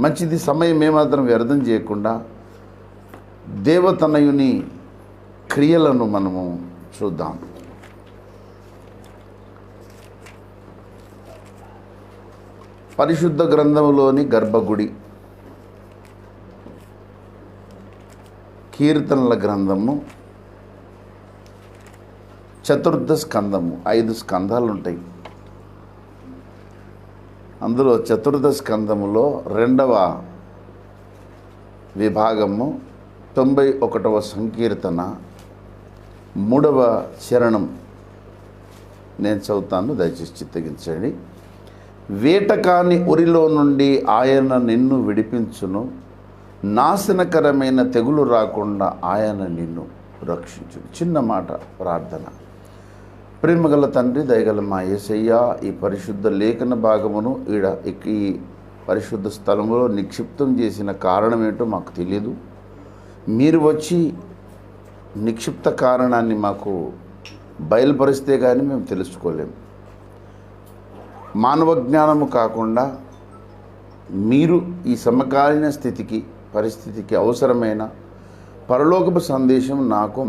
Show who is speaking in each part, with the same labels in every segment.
Speaker 1: మంచిది. సమయం ఏమాత్రం వ్యర్థం చేయకుండా దేవతనయుని క్రియలను మనము చూద్దాం. పరిశుద్ధ గ్రంథములోని గర్భగుడి, కీర్తనల గ్రంథము, చతుర్థ స్కందము. 5 స్కందాలు ఉంటాయి. అందులో చతుర్థ స్కందములో 2వ విభాగము 91వ సంకీర్తన 3వ చరణం నేను చదువుతాను, దయచేసి చిత్తగించండి. వేటకాని ఉరిలో నుండి ఆయన నిన్ను విడిపించును, నాశనకరమైన తెగులు రాకుండా ఆయన నిన్ను రక్షించును. చిన్న మాట ప్రార్థన. ప్రేమగల తండ్రి, దయగల మా యేసయ్య, ఈ పరిశుద్ధ లేఖన భాగమును ఈ పరిశుద్ధ స్థలములో నిక్షిప్తం చేసిన కారణం ఏంటో మాకు తెలియదు. మీరు వచ్చి నిక్షిప్త కారణాన్ని మాకు బయలుపరిస్తే కానీ మేము తెలుసుకోలేము. మానవ జ్ఞానము కాకుండా మీరు ఈ సమకాలీన పరిస్థితికి అవసరమైన పరలోకపు సందేశం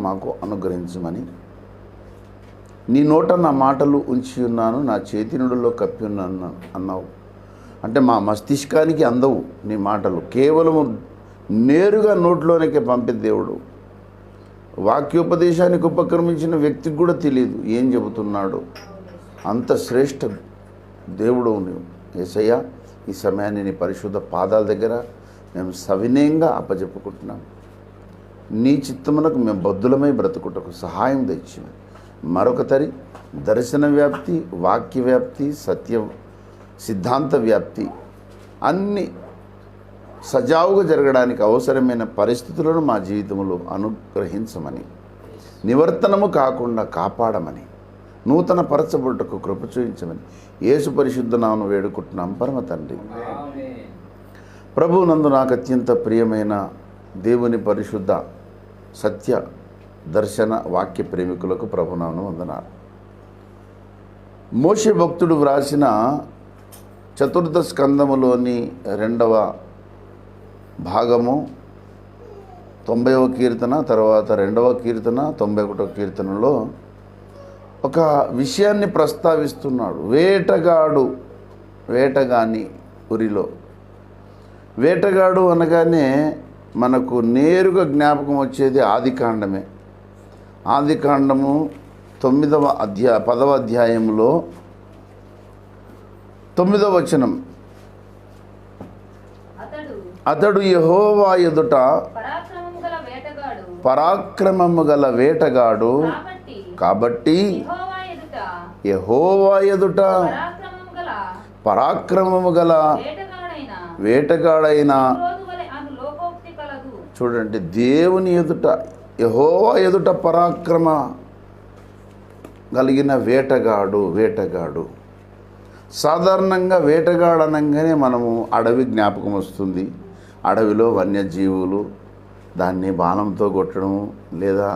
Speaker 1: మాకు అనుగ్రహించమని నీ నోట నా మాటలు ఉంచి ఉన్నాను, నా చేతినుడిలో కప్పి ఉన్నాను అన్నావు. అంటే మా మస్తిష్కానికి అందవు నీ మాటలు, కేవలము నేరుగా నోట్లోనికి పంపే దేవుడు. వాక్యోపదేశానికి ఉపక్రమించిన వ్యక్తికి కూడా తెలియదు ఏం చెబుతున్నాడు. అంత శ్రేష్ఠ దేవుడు నీవు యేసయ్య. ఈ సమయాన్ని నీ పరిశుద్ధ పాదాల దగ్గర మేము సవినయంగా అప్పచెప్పుకుంటున్నాం. నీ చిత్తమునకు మేము బద్దులమై బ్రతుకుటకు సహాయం తెచ్చింది. మరొకతరి దర్శన వ్యాప్తి, వాక్య వ్యాప్తి, సత్య సిద్ధాంత వ్యాప్తి అన్నీ సజావుగా జరగడానికి అవసరమైన పరిస్థితులను మా జీవితంలో అనుగ్రహించమని, నివర్తనము కాకుండా కాపాడమని, నూతన పరచబడుటకు కృప చూపించమని యేసు పరిశుద్ధ నామమున వేడుకుంటున్నాం పరమ తండ్రి. ప్రభువునందు నాకు అత్యంత ప్రియమైన దేవుని పరిశుద్ధ సత్య దర్శన వాక్య ప్రేమికులకు ప్రభునామమున వందనాలు. మోషే భక్తుడు వ్రాసిన చతుర్థ స్కందములోని 2వ భాగము 90వ కీర్తన, తర్వాత 2వ కీర్తన 91వ కీర్తనలో ఒక విషయాన్ని ప్రస్తావిస్తున్నాడు. వేటగాని ఉరిలో. వేటగాడు అనగానే మనకు నేరుగా జ్ఞాపకం వచ్చేది ఆదికాండమే. ఆదికాండము 10వ అధ్యాయంలో 9వ వచనం, అతడు యెహోవా ఎదుట పరాక్రమము గల వేటగాడు కాబట్టి యెహోవా ఎదుట పరాక్రమము గల వేటగాడైన. చూడండి, దేవుని ఎదుట, యెహోవా ఎదుట పరాక్రమ కలిగిన వేటగాడు. సాధారణంగా వేటగాడు అనగానే మనము అడవి జ్ఞాపకం వస్తుంది. అడవిలో వన్యజీవులు, దాన్ని బాణంతో కొట్టడం లేదా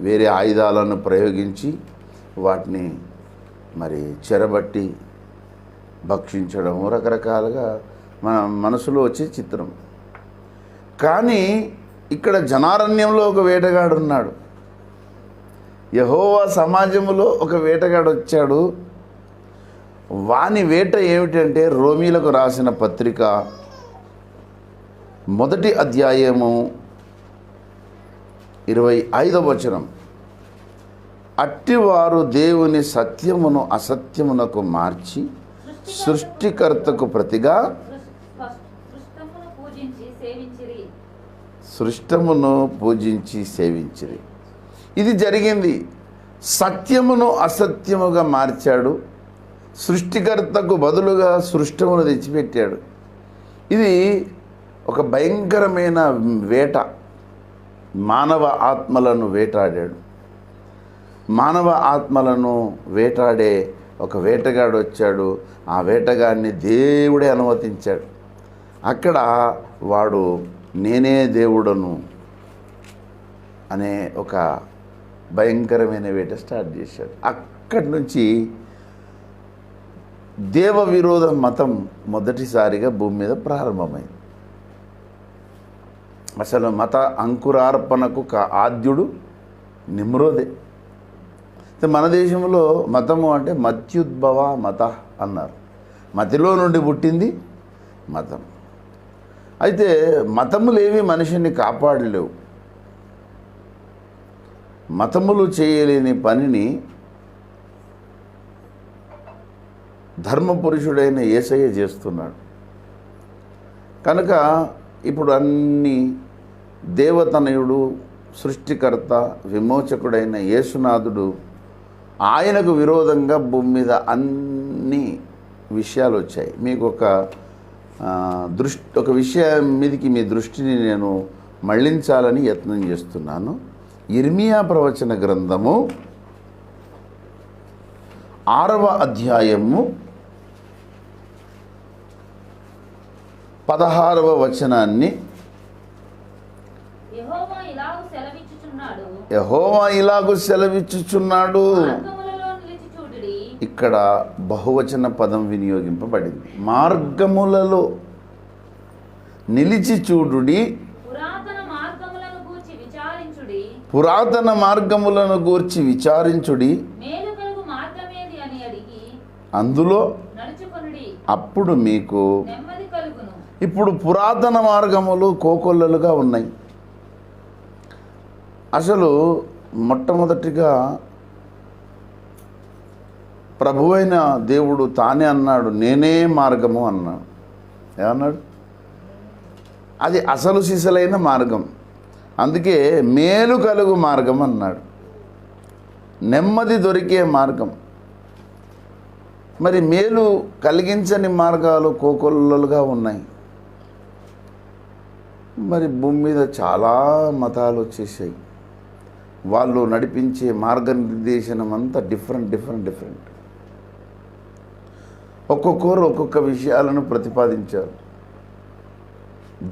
Speaker 1: వేరే ఆయుధాలను ప్రయోగించి వాటిని మరి చెరబట్టి భక్షించడం, రకరకాలుగా మన మనసులో వచ్చే చిత్రం. కానీ ఇక్కడ జనారణ్యంలో ఒక వేటగాడు ఉన్నాడు. యెహోవా సమాజంలో ఒక వేటగాడు వచ్చాడు. వాని వేట ఏమిటంటే, రోమీలకు రాసిన పత్రిక 1వ అధ్యాయము 25వ వచనం, అట్టివారు దేవుని సత్యమును అసత్యమునకు మార్చి సృష్టికర్తకు ప్రతిగా సృష్టమును పూజించి సేవించిరి. ఇది జరిగింది. సత్యమును అసత్యముగా మార్చాడు. సృష్టికర్తకు బదులుగా సృష్టమును తెచ్చిపెట్టాడు. ఇది ఒక భయంకరమైన వేట. మానవ ఆత్మలను వేటాడాడు. మానవ ఆత్మలను వేటాడే ఒక వేటగాడు వచ్చాడు. ఆ వేటగాడిని దేవుడే అనుమతించాడు. అక్కడ వాడు నేనే దేవుడను అనే ఒక భయంకరమైన వేట స్టార్ట్ చేశాడు. అక్కడి నుంచి దేవ విరోధ మతం మొదటిసారిగా భూమి మీద ప్రారంభమైంది. అసలు మత అంకురార్పణకు ఆద్యుడు నిమ్రోదే. మన దేశంలో మతము అంటే మత్యుద్భవ మత అన్నారు. మతిలో నుండి పుట్టింది మతం. అయితే మతములేవి మనిషిని కాపాడలేవు. మతములు చేయలేని పనిని ధర్మపురుషుడైన యేసయ్య చేస్తున్నాడు. కనుక ఇప్పుడు అన్ని దేవతనయుడు, సృష్టికర్త, విమోచకుడైన యేసునాథుడు ఆయనకు విరోధంగా భూమి మీద అన్ని విషయాలు వచ్చాయి. మీకు ఒక విషయం మీదకి మీ దృష్టిని నేను మళ్ళించాలని యత్నం చేస్తున్నాను. ఇర్మియా ప్రవచన గ్రంథము 6వ అధ్యాయము 16వ వచనాన్ని యెహోవా ఇలాగు సెలవిచ్చుచున్నాడు. ఇక్కడ బహువచన పదం వినియోగింపబడింది. మార్గములలో నిలిచి చూడుడి, పురాతన మార్గములను గూర్చి విచారించుడి, అందులో అప్పుడు మీకు. ఇప్పుడు పురాతన మార్గములు కోకొల్లలుగా ఉన్నాయి. అసలు మొట్టమొదటిగా ప్రభువైన దేవుడు తానే అన్నాడు, నేనే మార్గము అన్నాడు. ఏమన్నాడు? అది అసలు సిసలైన మార్గం. అందుకే మేలు కలుగు మార్గం అన్నాడు, నెమ్మది దొరికే మార్గం. మరి మేలు కలిగించని మార్గాలు కోకొల్లలుగా ఉన్నాయి. మరి భూమి మీద చాలా మతాలు వచ్చేసాయి. వాళ్ళు నడిపించే మార్గనిర్దేశనం అంతా డిఫరెంట్. ఒక్కొక్కరు ఒక్కొక్క విషయాలను ప్రతిపాదించారు.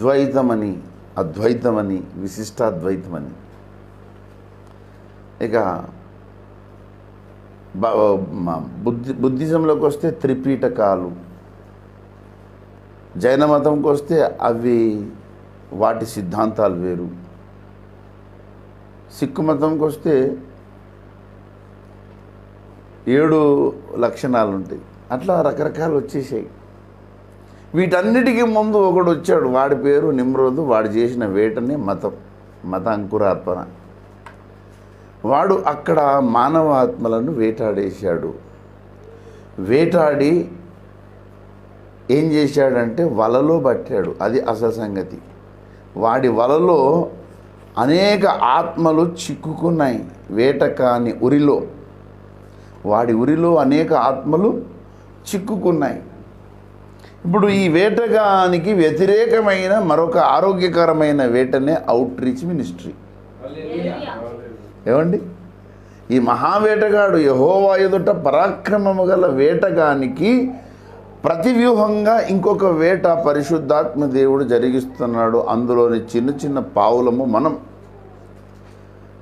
Speaker 1: ద్వైతమని, అద్వైతమని, విశిష్టాద్వైతమని. ఇక బుద్ధిజంలోకి వస్తే త్రిపీఠకాలు, జైన మతంకి వస్తే అవి వాటి సిద్ధాంతాలు వేరు, సిక్కు మతంకి వస్తే 7 లక్షణాలు ఉంటాయి. అట్లా రకరకాలు వచ్చేసాయి. వీటన్నిటికీ ముందు ఒకడు వచ్చాడు, వాడి పేరు నిమ్రోదు. వాడు చేసిన వేటనే మత అంకురార్పణ. వాడు అక్కడ మానవ ఆత్మలను వేటాడేశాడు. వేటాడి ఏం చేశాడంటే వలలో పట్టాడు. అది అసలు సంగతి. వాడి వలలో అనేక ఆత్మలు చిక్కుకున్నాయి. వేటకాని ఉరిలో, వాడి ఉరిలో అనేక ఆత్మలు చిక్కుకున్నాయి. ఇప్పుడు ఈ వేటగానికి వ్యతిరేకమైన మరొక ఆరోగ్యకరమైన వేటనే అవుట్ రీచ్ మినిస్ట్రీ. ఏమండి? ఈ మహావేటగాడు యెహోవా ఎదుట పరాక్రమము గల వేటగానికి ప్రతివ్యూహంగా ఇంకొక వేట పరిశుద్ధాత్మ దేవుడు జరిగిస్తున్నాడు. అందులోని చిన్న పావులము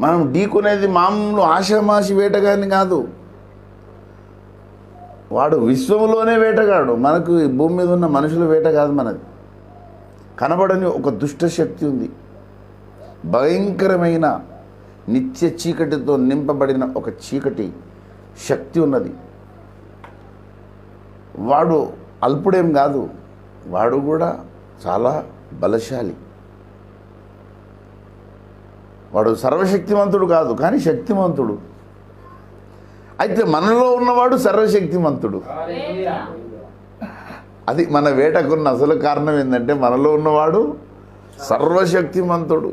Speaker 1: మనం ఢీకునేది మామూలు ఆషామాషి వేటగాని కాదు. వాడు విశ్వములోనే వేటగాడు. మనకు ఈ భూమి మీద ఉన్న మనుషుల వేట కాదు మనది. కనబడని ఒక దుష్ట శక్తి ఉంది. భయంకరమైన నిత్య చీకటితో నింపబడిన ఒక చీకటి శక్తి ఉన్నది. వాడు అల్పుడేం కాదు, వాడు కూడా చాలా బలశాలి. వాడు సర్వశక్తిమంతుడు కాదు, కానీ శక్తిమంతుడు. అయితే మనలో ఉన్నవాడు సర్వశక్తిమంతుడు. అది మన వేటకున్న అసలు కారణం ఏంటంటే మనలో ఉన్నవాడు సర్వశక్తిమంతుడు.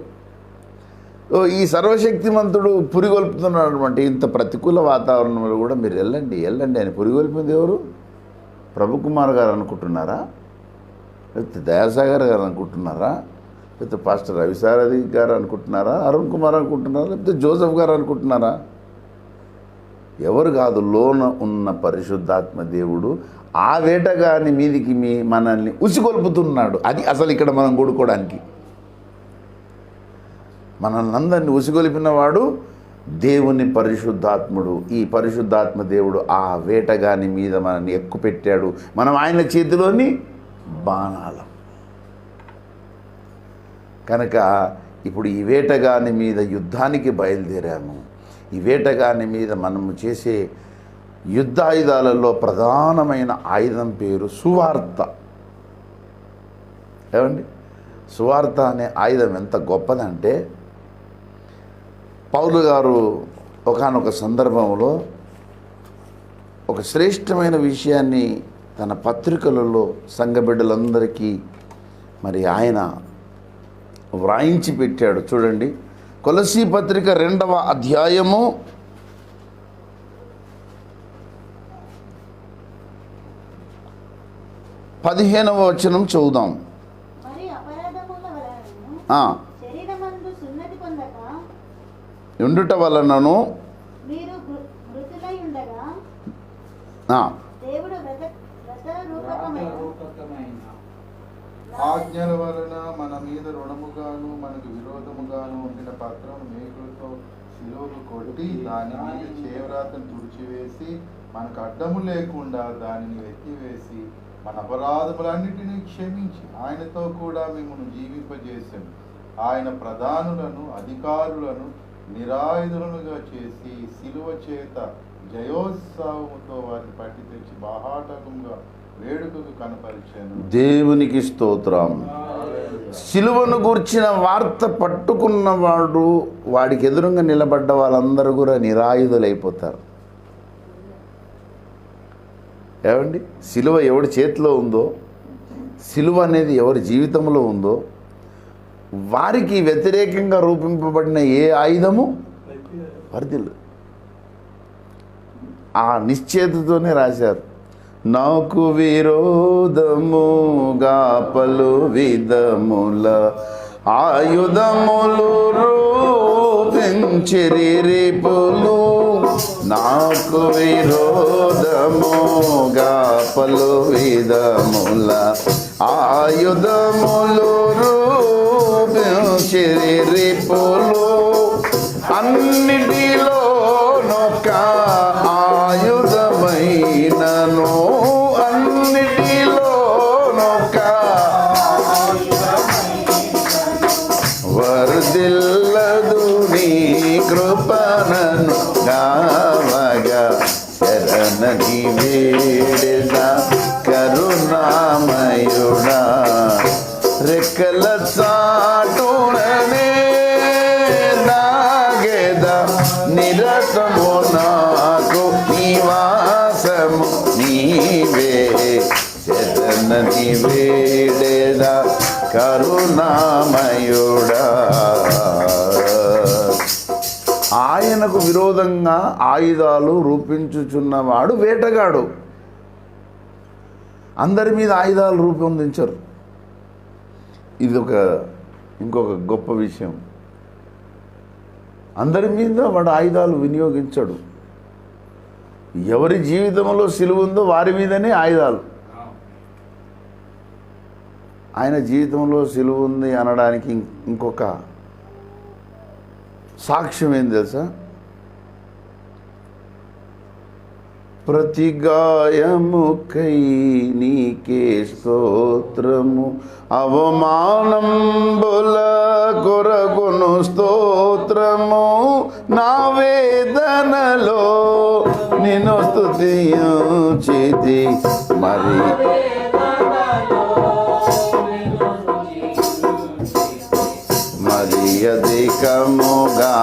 Speaker 1: ఈ సర్వశక్తిమంతుడు పురిగొల్పుతున్నటువంటి ఇంత ప్రతికూల వాతావరణంలో కూడా మీరు వెళ్ళండి అని పురిగొల్పింది ఎవరు? ప్రభుకుమార్ గారు అనుకుంటున్నారా? లేకపోతే దయాసాగర్ గారు అనుకుంటున్నారా? లేకపోతే పాస్టర్ రవిసారథి గారు అనుకుంటున్నారా? అరుణ్ కుమార్ అనుకుంటున్నారా? లేకపోతే జోసెఫ్ గారు అనుకుంటున్నారా? ఎవరు కాదు, లోన ఉన్న పరిశుద్ధాత్మ దేవుడు ఆ వేటగాని మీదికి మనల్ని ఉసిగొల్పుతున్నాడు. అది అసలు ఇక్కడ మనం కూడుకోవడానికి మనల్ని అందరినీ ఉసిగొలిపిన వాడు దేవుని పరిశుద్ధాత్ముడు, ఈ పరిశుద్ధాత్మ దేవుడు ఆ వేటగాని మీద మనల్ని ఎక్కుపెట్టాడు. మనం ఆయన చేతిలోని బాణాలం. కనుక ఇప్పుడు ఈ వేటగాని మీద యుద్ధానికి బయలుదేరాము. ఈ వేటగాని మీద మనము చేసే యుద్ధాయుధాలలో ప్రధానమైన ఆయుధం పేరు సువార్త. ఏమండి, సువార్త అనే ఆయుధం ఎంత గొప్పదంటే, పౌలు గారు ఒకానొక సందర్భంలో ఒక శ్రేష్టమైన విషయాన్ని తన పత్రికలలో సంఘ బిడ్డలందరికీ మరి ఆయన వ్రాయించి పెట్టాడు. చూడండి, కొలసీ పత్రిక 2వ అధ్యాయము 15వ వచనం చదువుదాం. ఉండుట వలనను
Speaker 2: ఆజ్ఞల వలన మన మీద రుణముగాను మనకు విరోధముగాను ఉండిన పత్రం మేకులతో శిలువకు కొట్టి దాని మీద చేవ్రాతను తుడిచివేసి మనకు అడ్డము లేకుండా దానిని ఎత్తివేసి మన అపరాధములన్నిటినీ క్షమించి ఆయనతో కూడా మిమ్మల్ని జీవింపజేసాను. ఆయన ప్రధానులను అధికారులను నిరాయుధులుగా చేసి శిలువ చేత జయోత్సవముతో వారిని పట్టి తెచ్చి బాహాటకంగా వేడుకకు కనపరిచాను.
Speaker 1: దేవునికి స్తోత్రం. శిలువను గూర్చిన వార్త పట్టుకున్నవాడు, వాడికి ఎదురుగా నిలబడ్డ వాళ్ళందరూ కూడా నిరాయుధులైపోతారు. ఏమండి, శిలువ ఎవడి చేతిలో ఉందో, శిలువ అనేది ఎవరి జీవితంలో ఉందో, వారికి వ్యతిరేకంగా రూపింపబడిన ఏ ఆయుధము వర్ధిల్లు. ఆ నిశ్చేతతోనే రాశారు, నాకు విరోధముగా పలు విధముల ఆయుధములు రూపించిరి రేపులు, నాకు విరోధముగా పలు విధముల ఆయుధములు రూపించిరి రేపులు, అన్నిటిలో నొక్క ఆయుధమైనను, అన్నిటిలో నొక్క వర్ధిల్లదు నీ కృపణను గావగా శరణి వేడిన కరుణామయుడా, రెక్కల చాటుననే నాగెద నిరతము నాకు నివాసము నీవే, శరణి వేడెద కరుణామయుడా. ఆయనకు విరోధంగా ఆయుధాలు రూపించుచున్నవాడు వేటగాడు. అందరి మీద ఆయుధాలు రూపొందించరు. ఇది ఇంకొక గొప్ప విషయం. అందరి మీద వాడు ఆయుధాలు వినియోగించడు. ఎవరి జీవితంలో సిలువ ఉందో వారి మీదనే ఆయుధాలు. ఆయన జీవితంలో సిలువ ఉంది అనడానికి ఇంకొక సాక్ష్యం ఏం తెలుసా? ప్రతి గాయముకై నీకే స్తోత్రము, అవమానంబుల కొరకును స్తోత్రము, నా వేదనలో నిన్ను స్తుతించితి మరి అధికముగా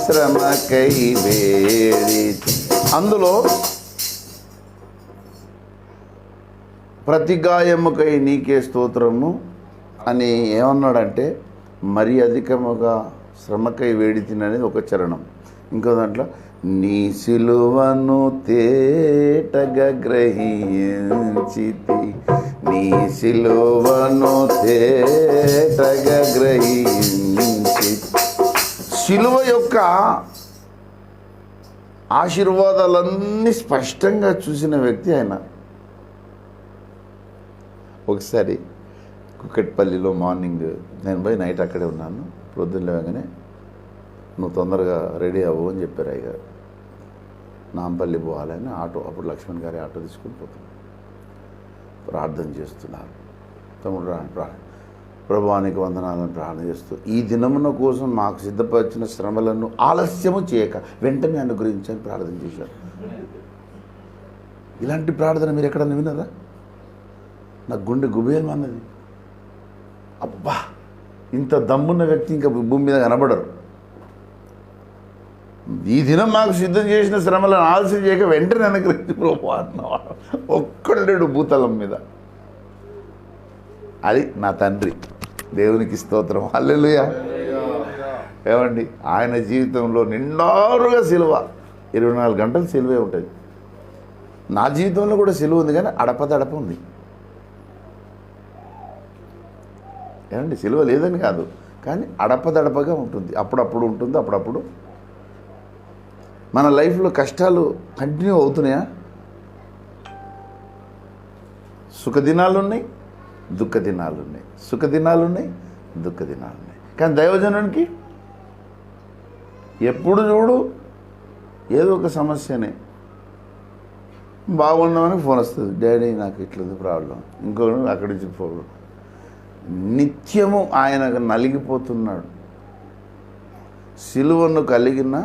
Speaker 1: శ్రమకై వేడి. అందులో ప్రతి గాయముకై నీకే స్తోత్రము అని ఏమన్నాడంటే, మరి అధికముగా శ్రమకై వేడితిననేది ఒక చరణం. ఇంకో దాంట్లో నీ సిలువను తేటగా గ్రహించితి, నీ సిలువను తేటగా గ్రహించి. సిలువ యొక్క ఆశీర్వాదాలన్నీ స్పష్టంగా చూసిన వ్యక్తి ఆయన. ఒకసారి కుక్కట్పల్లిలో మార్నింగ్ నేను పోయి నైట్ అక్కడే ఉన్నాను. ప్రొద్దున లేవగానే నువ్వు తొందరగా రెడీ అవ్వు అని చెప్పారు అయ్యగారు. నాంపల్లి పోవాలని ఆటో, అప్పుడు లక్ష్మణ్ గారి ఆటో తీసుకుని పోతున్నాడు. ప్రార్థన చేస్తున్నారు. తమ్ముడు ప్రభువానికి వందనాలను ప్రార్థన చేస్తూ, ఈ దినమున కోసం మాకు సిద్ధపరిచిన శ్రమలను ఆలస్యము చేయక వెంటనే అనుగ్రహించని ప్రార్థన చేశారు. ఇలాంటి ప్రార్థన మీరు ఎక్కడన్నా విన్నారా? నాకు గుండె గుబేలం అన్నది. అబ్బా, ఇంత దమ్మున్న వ్యక్తి ఇంకా భూమి మీద కనబడరు. ఈ దినం మాకు సిద్ధం చేసిన శ్రమలను ఆలస్యం చేయక వెంటనే అనుగ్రహించి ప్రభు అన్నవాడు ఒక్కడు లేడు భూతలం మీద. అది నా తండ్రి. దేవునికి స్తోత్రం. హల్లెలూయా. ఏమండి, ఆయన జీవితంలో నిండారుగా సిలువ, 24 గంటలు సిలువే ఉంటుంది. నా జీవితంలో కూడా సిలువ ఉంది, కానీ అడపదడప ఉంది. ఏమండి, సిలువ లేదని కాదు, కానీ అడపదడపగా ఉంటుంది. అప్పుడప్పుడు ఉంటుంది, అప్పుడప్పుడు. మన లైఫ్లో కష్టాలు కంటిన్యూ అవుతున్నాయా? సుఖదినాలు ఉన్నాయి, దుఃఖ దినాలు ఉన్నాయి. సుఖ దినాలు ఉన్నాయి, దుఃఖ దినాలు ఉన్నాయి. కానీ దైవజనునికి ఎప్పుడు చూడు ఏదో ఒక సమస్యనే. బాగున్నామని ఫోన్ వస్తుంది, డాడీ నాకు ఇట్లుంది ప్రాబ్లం, ఇంకో అక్కడి నుంచి ప్రాబ్లం. నిత్యము ఆయనకు నలిగిపోతున్నాడు. సిలువను కలిగిన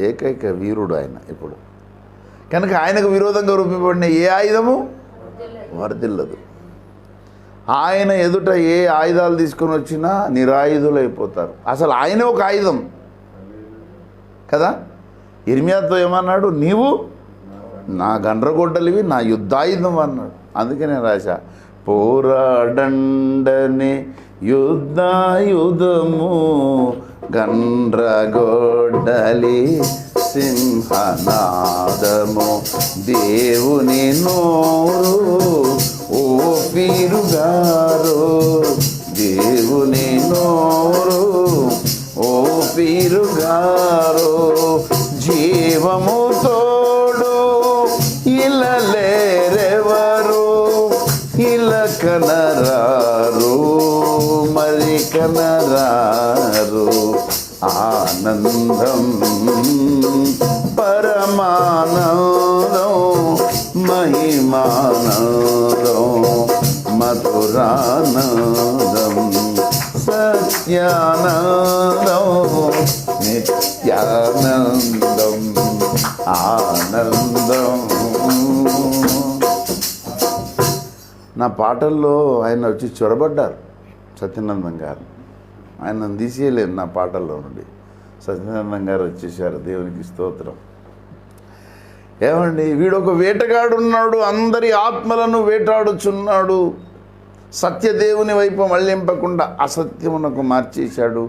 Speaker 1: ఏకైక వీరుడు ఆయన ఇప్పుడు. కనుక ఆయనకు విరోధంగా రూపబడిన ఏ ఆయుధము వర్ధిల్లదు. ఆయన ఎదుట ఏ ఆయుధాలు తీసుకొని వచ్చినా నిరాయుధులు అయిపోతారు. అసలు ఆయనే ఒక ఆయుధం కదా. ఇర్మియాతో ఏమన్నాడు? నీవు నా గండ్రగొడ్డలివి, నా యుద్ధాయుధం అన్నాడు. అందుకే నేను రాశా, పోరాడండనే యుద్ధాయుధము గండ్రగొడ్డలి సింహనాదము దేవుని నోరు ఓ పీరుగారు, దేవుని నోరు ఓ పీరుగారు, జీవము తోడు ఇలలేరెవరు, ఇల కనరారు మరి కనరారు. ఆనందం పరమానందం మహిమానందం మధురానందం సత్యానందం నిత్యానందం ఆనందం. నా పాటల్లో ఆయన వచ్చి చొరబడ్డారు సత్యనందం గారు. ఆయనను తీసేయలేదు నా పాటల్లో నుండి. సత్యనందం గారు వచ్చేసారు. దేవునికి స్తోత్రం. ఏమండి, వీడొక వేటగాడున్నాడు, అందరి ఆత్మలను వేటాడుచున్నాడు. సత్యదేవుని వైపు మళ్ళింపకుండా అసత్యమునకు మార్చేశాడు.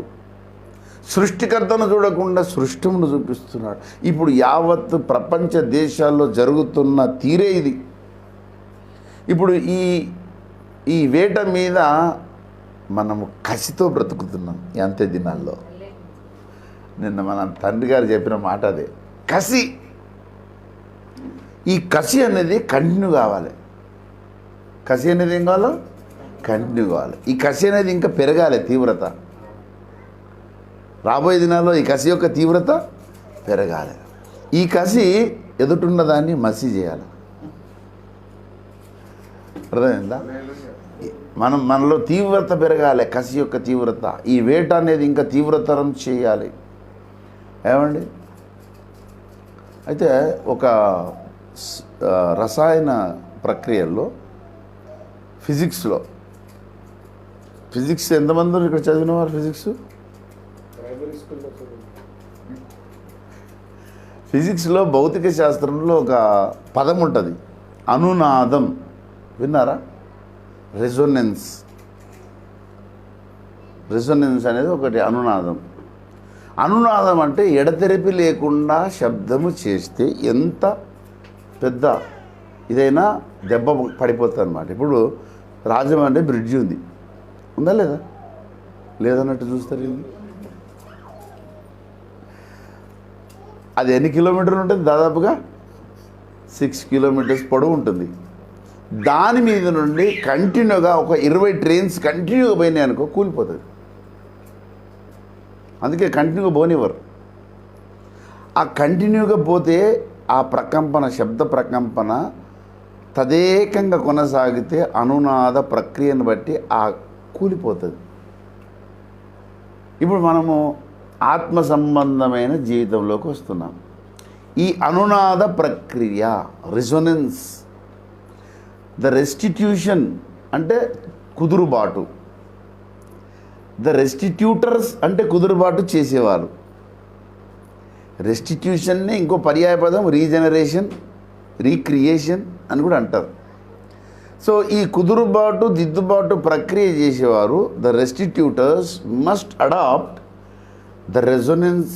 Speaker 1: సృష్టికర్తను చూడకుండా సృష్టమును చూపిస్తున్నాడు. ఇప్పుడు యావత్ ప్రపంచ దేశాల్లో జరుగుతున్న తీరే ఇది. ఇప్పుడు ఈ వేట మీద మనము కసితో బ్రతుకుతున్నాం ఈ అంత్య దినాల్లో. నిన్న మన తండ్రి గారు చెప్పిన మాట అదే, కసి. ఈ కసి అనేది కంటిన్యూ కావాలి. కసి అనేది ఏం కావాలో కంటిన్యూ కావాలి. ఈ కసి అనేది ఇంకా పెరగాలి, తీవ్రత. రాబోయే దినాల్లో ఈ కసి యొక్క తీవ్రత పెరగాలి. ఈ కసి ఎదుటున్న దాన్ని మసి చేయాలి. అర్థమైందా? మనలో తీవ్రత పెరగాలి, కసి యొక్క తీవ్రత. ఈ వేట అనేది ఇంకా తీవ్రతరం చేయాలి. ఏమండి, అయితే ఒక రసాయన ప్రక్రియల్లో ఫిజిక్స్ ఎంతమంది ఇక్కడ చదివిన వారు? ఫిజిక్స్లో భౌతిక శాస్త్రంలో ఒక పదం ఉంటుంది, అనునాదం. విన్నారా? రెజొనెన్స్ అనేది ఒకటి అనునాదం. అనునాదం అంటే ఎడతెరిపి లేకుండా శబ్దము చేస్తే ఎంత పెద్ద ఇదైనా దెబ్బ పడిపోతుంది అన్నమాట. ఇప్పుడు రాజమండ్రి బ్రిడ్జి ఉందా లేదా? లేదన్నట్టు చూస్తారు. ఇది అది ఎన్ని కిలోమీటర్లు ఉంటుంది? దాదాపుగా 6 కిలోమీటర్స్ పొడవు ఉంటుంది. దాని మీద నుండి కంటిన్యూగా ఒక 20 ట్రైన్స్ కంటిన్యూగా పోయినాయి అనుకో, కూలిపోతుంది. అందుకే కంటిన్యూగా పోనివ్వరు. ఆ కంటిన్యూగా పోతే ఆ ప్రకంపన, శబ్ద ప్రకంపన తదేకంగా కొనసాగితే అనునాద ప్రక్రియను బట్టి ఆ కూలిపోతుంది. ఇప్పుడు మనము ఆత్మ సంబంధమైన జీవితంలోకి వస్తున్నాం. ఈ అనునాద ప్రక్రియ, రిజొనెన్స్, ద రెస్టిట్యూషన్ అంటే కుదురుబాటు, ద రెస్టిట్యూటర్స్ అంటే కుదురుబాటు చేసేవారు. రెస్టిట్యూషన్ని ఇంకో పర్యాయపదం రీజనరేషన్, రీక్రియేషన్ అని కూడా అంటారు. సో ఈ కుదురుబాటు, దిద్దుబాటు ప్రక్రియ చేసేవారు, the restitutors must adopt the resonance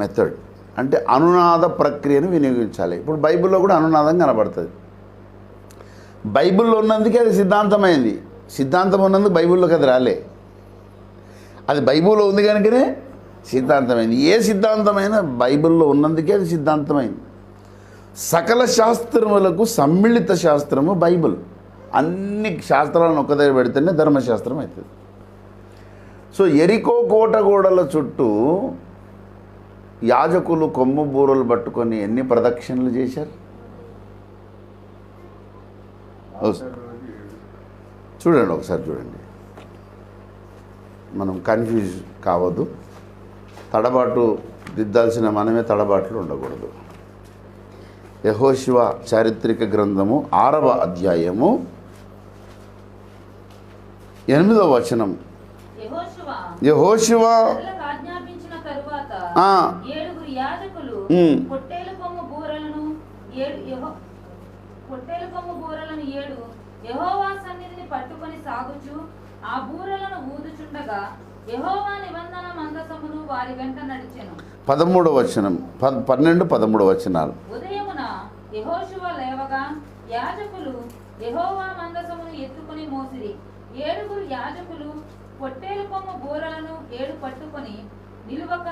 Speaker 1: method అంటే అనునాద ప్రక్రియను వినియోగించాలి. ఇప్పుడు బైబిల్లో కూడా అనునాదం కనబడుతుంది. బైబిల్లో ఉన్నందుకే అది సిద్ధాంతమైంది. సిద్ధాంతం ఉన్నందుకు బైబిల్లోకి అది రాలే. అది బైబిల్లో ఉంది కనుకనే సిద్ధాంతమైంది. ఏ సిద్ధాంతమైనా బైబిల్లో ఉన్నందుకే అది సిద్ధాంతమైంది. సకల శాస్త్రములకు సమ్మిళిత శాస్త్రము బైబిల్. అన్ని శాస్త్రాలను ఒక్క దగ్గర పెడితేనే ధర్మశాస్త్రం అవుతుంది. సో ఎరికో కోట గోడల చుట్టూ యాజకులు కొమ్ము బూరలు పట్టుకొని ఎన్ని ప్రదక్షిణలు చేశారు చూడండి, ఒకసారి చూడండి. మనం కన్ఫ్యూజ్ కావద్దు. తడబాటు దిద్దాల్సిన మనమే తడబాట్లు ఉండకూడదు. యెహోషువ చారిత్రక గ్రంథము 6వ అధ్యాయము 8వ వచనం. యెహోషువ
Speaker 3: ఆజ్ఞాపించిన తరువాత
Speaker 1: ఆ,
Speaker 3: 7 యాజకులు పొట్టేలు కొమ్ము బూరలను 7 యెహోవా సన్నిధిని పట్టుకొని సాగుచు ఆ బూరలను ఊదుచుండగా యెహోవా నిబంధన మందసమును వారి వెంట నడిచెను.
Speaker 1: 13వ వచనం, 12, 13 వచనాలు.
Speaker 3: ఉదయమున యెహోషువ లేవగా యాజకులు యెహోవా మందసమును ఎత్తుకొని మోసిరి. 7 యాజకులు పొట్టేలు కొమ్ము బూరలను 7 పట్టుకొని నిలువక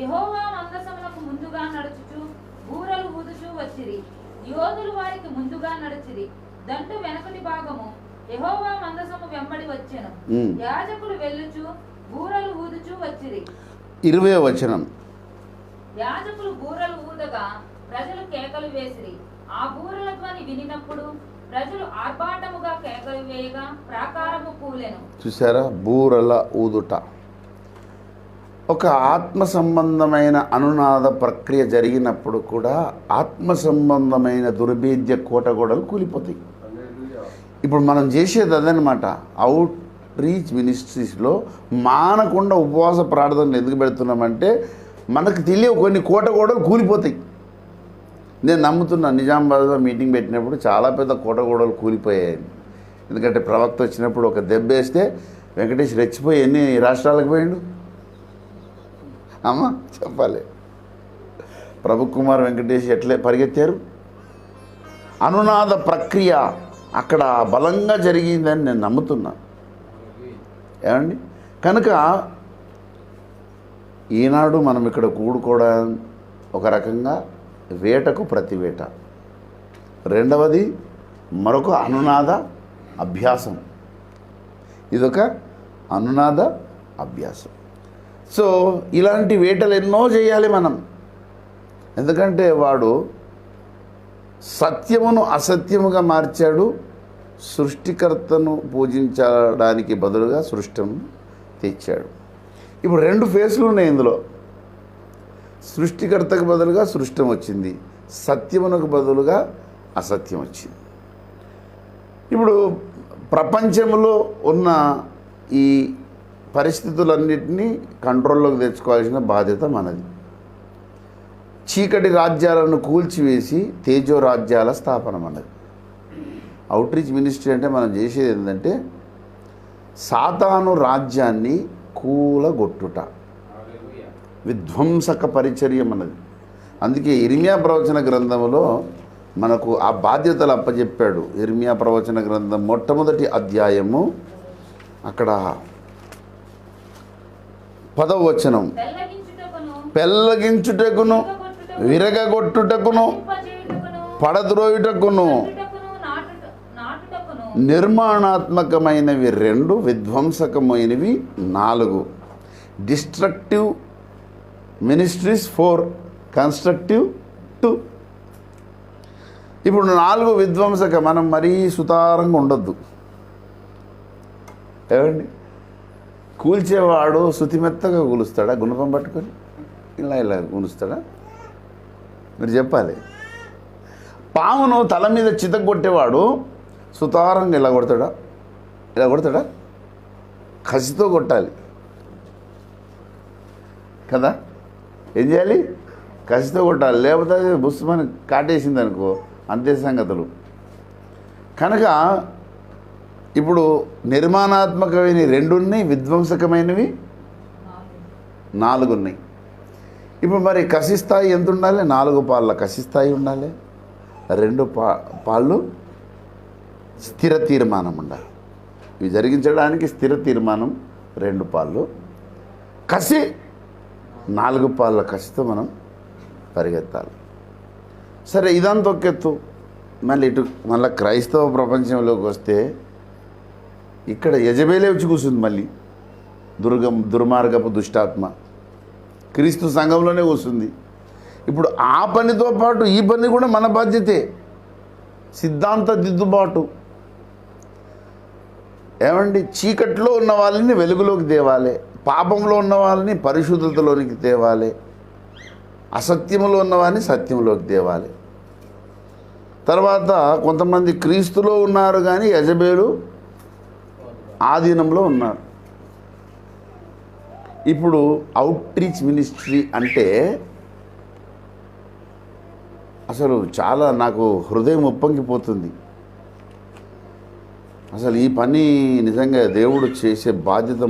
Speaker 3: యెహోవా మందసమునకు ముందుగా నడుచుచు బూరలు ఊదుచూ వచ్చిరి. యోధులు వారికి ముందుగా నడిచిరి. దంటు వెనకటి భాగము యెహోవా మందసము వెంబడి వచ్చెను. యాజకులు వెళ్ళుచు బూరలు ఊదుచూ వచ్చిరి.
Speaker 1: 20వ వచనం.
Speaker 3: యాజకులు బూరలు ఊదగా ప్రజలు కేకలు వేసిరి. ఆ బూరల ధ్వని వినినప్పుడు ప్రజలు ఆర్భాటముగా కేకలు వేయగా ప్రాకారము కూలెను.
Speaker 1: చూసారా, బూరల ఊదుట. ఒక ఆత్మ సంబంధమైన అనునాద ప్రక్రియ జరిగినప్పుడు కూడా ఆత్మ సంబంధమైన దుర్భేద్య కోటగోడలు కూలిపోతాయి. ఇప్పుడు మనం చేసేది అదనమాట. అవుట్ రీచ్ మినిస్ట్రీస్లో మానకుండా ఉపవాస ప్రార్థనలు ఎందుకు పెడుతున్నామంటే మనకు తెలియవు కొన్ని కోటగోడలు కూలిపోతాయి. నేను నమ్ముతున్నాను, నిజామాబాద్లో మీటింగ్ పెట్టినప్పుడు చాలా పెద్ద కోటగోడలు కూలిపోయాయి. ఎందుకంటే ప్రవక్త వచ్చినప్పుడు ఒక దెబ్బ వేస్తే వెంకటేష్ రెచ్చిపోయి ఎన్ని రాష్ట్రాలకు పోయిండు అమ్మ చెప్పాలి. ప్రభు కుమార్ వెంకటేష్ ఎట్లే పరిగెత్తారు. అనునాద ప్రక్రియ అక్కడ బలంగా జరిగిందని నేను నమ్ముతున్నా. ఏమండి, కనుక ఈనాడు మనం ఇక్కడ కూడుకోవడం ఒక రకంగా వేటకు ప్రతి వేట. రెండవది మరొక అనునాద అభ్యాసం. ఇదొక అనునాద అభ్యాసం. సో ఇలాంటి వేటలు ఎన్నో చేయాలి మనం. ఎందుకంటే వాడు సత్యమును అసత్యముగా మార్చాడు. సృష్టికర్తను పూజించడానికి బదులుగా సృష్టిని తెచ్చాడు. ఇప్పుడు 2 ఫేస్లు ఉన్నాయి ఇందులో. సృష్టికర్తకు బదులుగా సృష్టం వచ్చింది, సత్యమునకు బదులుగా అసత్యం వచ్చింది. ఇప్పుడు ప్రపంచంలో ఉన్న ఈ పరిస్థితులన్నిటినీ కంట్రోల్లోకి తెచ్చుకోవాల్సిన బాధ్యత మనది. చీకటి రాజ్యాలను కూల్చివేసి తేజో రాజ్యాల స్థాపన మనది. అవుట్ రీచ్ మినిస్ట్రీ అంటే మనం చేసేది ఏంటంటే సాతాను రాజ్యాన్ని కూలగొట్టుట, విధ్వంసక పరిచర్య మనది. అందుకే ఇర్మియా ప్రవచన గ్రంథంలో మనకు ఆ బాధ్యతలు అప్పచెప్పాడు. ఇర్మియా ప్రవచన గ్రంథం మొట్టమొదటి అధ్యాయము అక్కడ 10వ వచనం. పెళ్ళగించుటకును విరగగొట్టుటకును పడద్రోయుటకును నిర్మాణాత్మకమైనవి 2, విధ్వంసకమైనవి 4. Destructive ministries 4, constructive 2. ఇప్పుడు 4 విధ్వంసక. మనం మరీ సుతారంగా ఉండొద్దు ఏమండి. కూల్చేవాడు శుతిమెత్తగా కూలుస్తాడా? గుణపం పట్టుకొని ఇలా కూలుస్తాడా? మీరు చెప్పాలి. పామును తల మీద చితగొట్టేవాడు సుతారంగా ఇలా కొడతాడా? కసితో కొట్టాలి కదా. ఏం చేయాలి? కసితో కొట్టాలి. లేకపోతే బుస్సుమని కాటేసింది అనుకో, అంతే సంగతులు. కనుక ఇప్పుడు నిర్మాణాత్మకమైనవి 2 ఉన్నాయి, విధ్వంసకమైనవి 4 ఉన్నాయి. ఇప్పుడు మరి కసిస్థాయి ఎంత ఉండాలి? 4 పాళ్ళ కసిస్థాయి ఉండాలి, 2 పాళ్ళు స్థిర తీర్మానం ఉండాలి. ఇవి జరిగించడానికి స్థిర తీర్మానం 2 పాళ్ళు, కసి 4 పాళ్ళ కసితో మనం పరిగెత్తాలి. సరే, ఇదంతా ఒకెత్తు. మళ్ళీ క్రైస్తవ ప్రపంచంలోకి వస్తే ఇక్కడ యజబేలే వచ్చి కూర్చుంది. మళ్ళీ దుర్మార్గపు దుష్టాత్మ క్రీస్తు సంఘంలోనే కూర్చుంది. ఇప్పుడు ఆ పనితో పాటు ఈ పని కూడా మన బాధ్యతే. సిద్ధాంత దిద్దుబాటు. ఏమండి, చీకట్లో ఉన్న వాళ్ళని వెలుగులోకి తేవాలి, పాపంలో ఉన్న వాళ్ళని పరిశుద్ధతలోనికి తేవాలి, అసత్యంలో ఉన్న వారిని సత్యంలోకి తేవాలి. తర్వాత కొంతమంది క్రీస్తులో ఉన్నారు కానీ యజబేలు ఆధీనంలో ఉన్నారు. ఇప్పుడు అవుట్ రీచ్ మినిస్ట్రీ అంటే అసలు చాలా నాకు హృదయం ఉప్పొంగిపోతుంది. అసలు ఈ పని నిజంగా దేవుడు చేసే బాధ్యత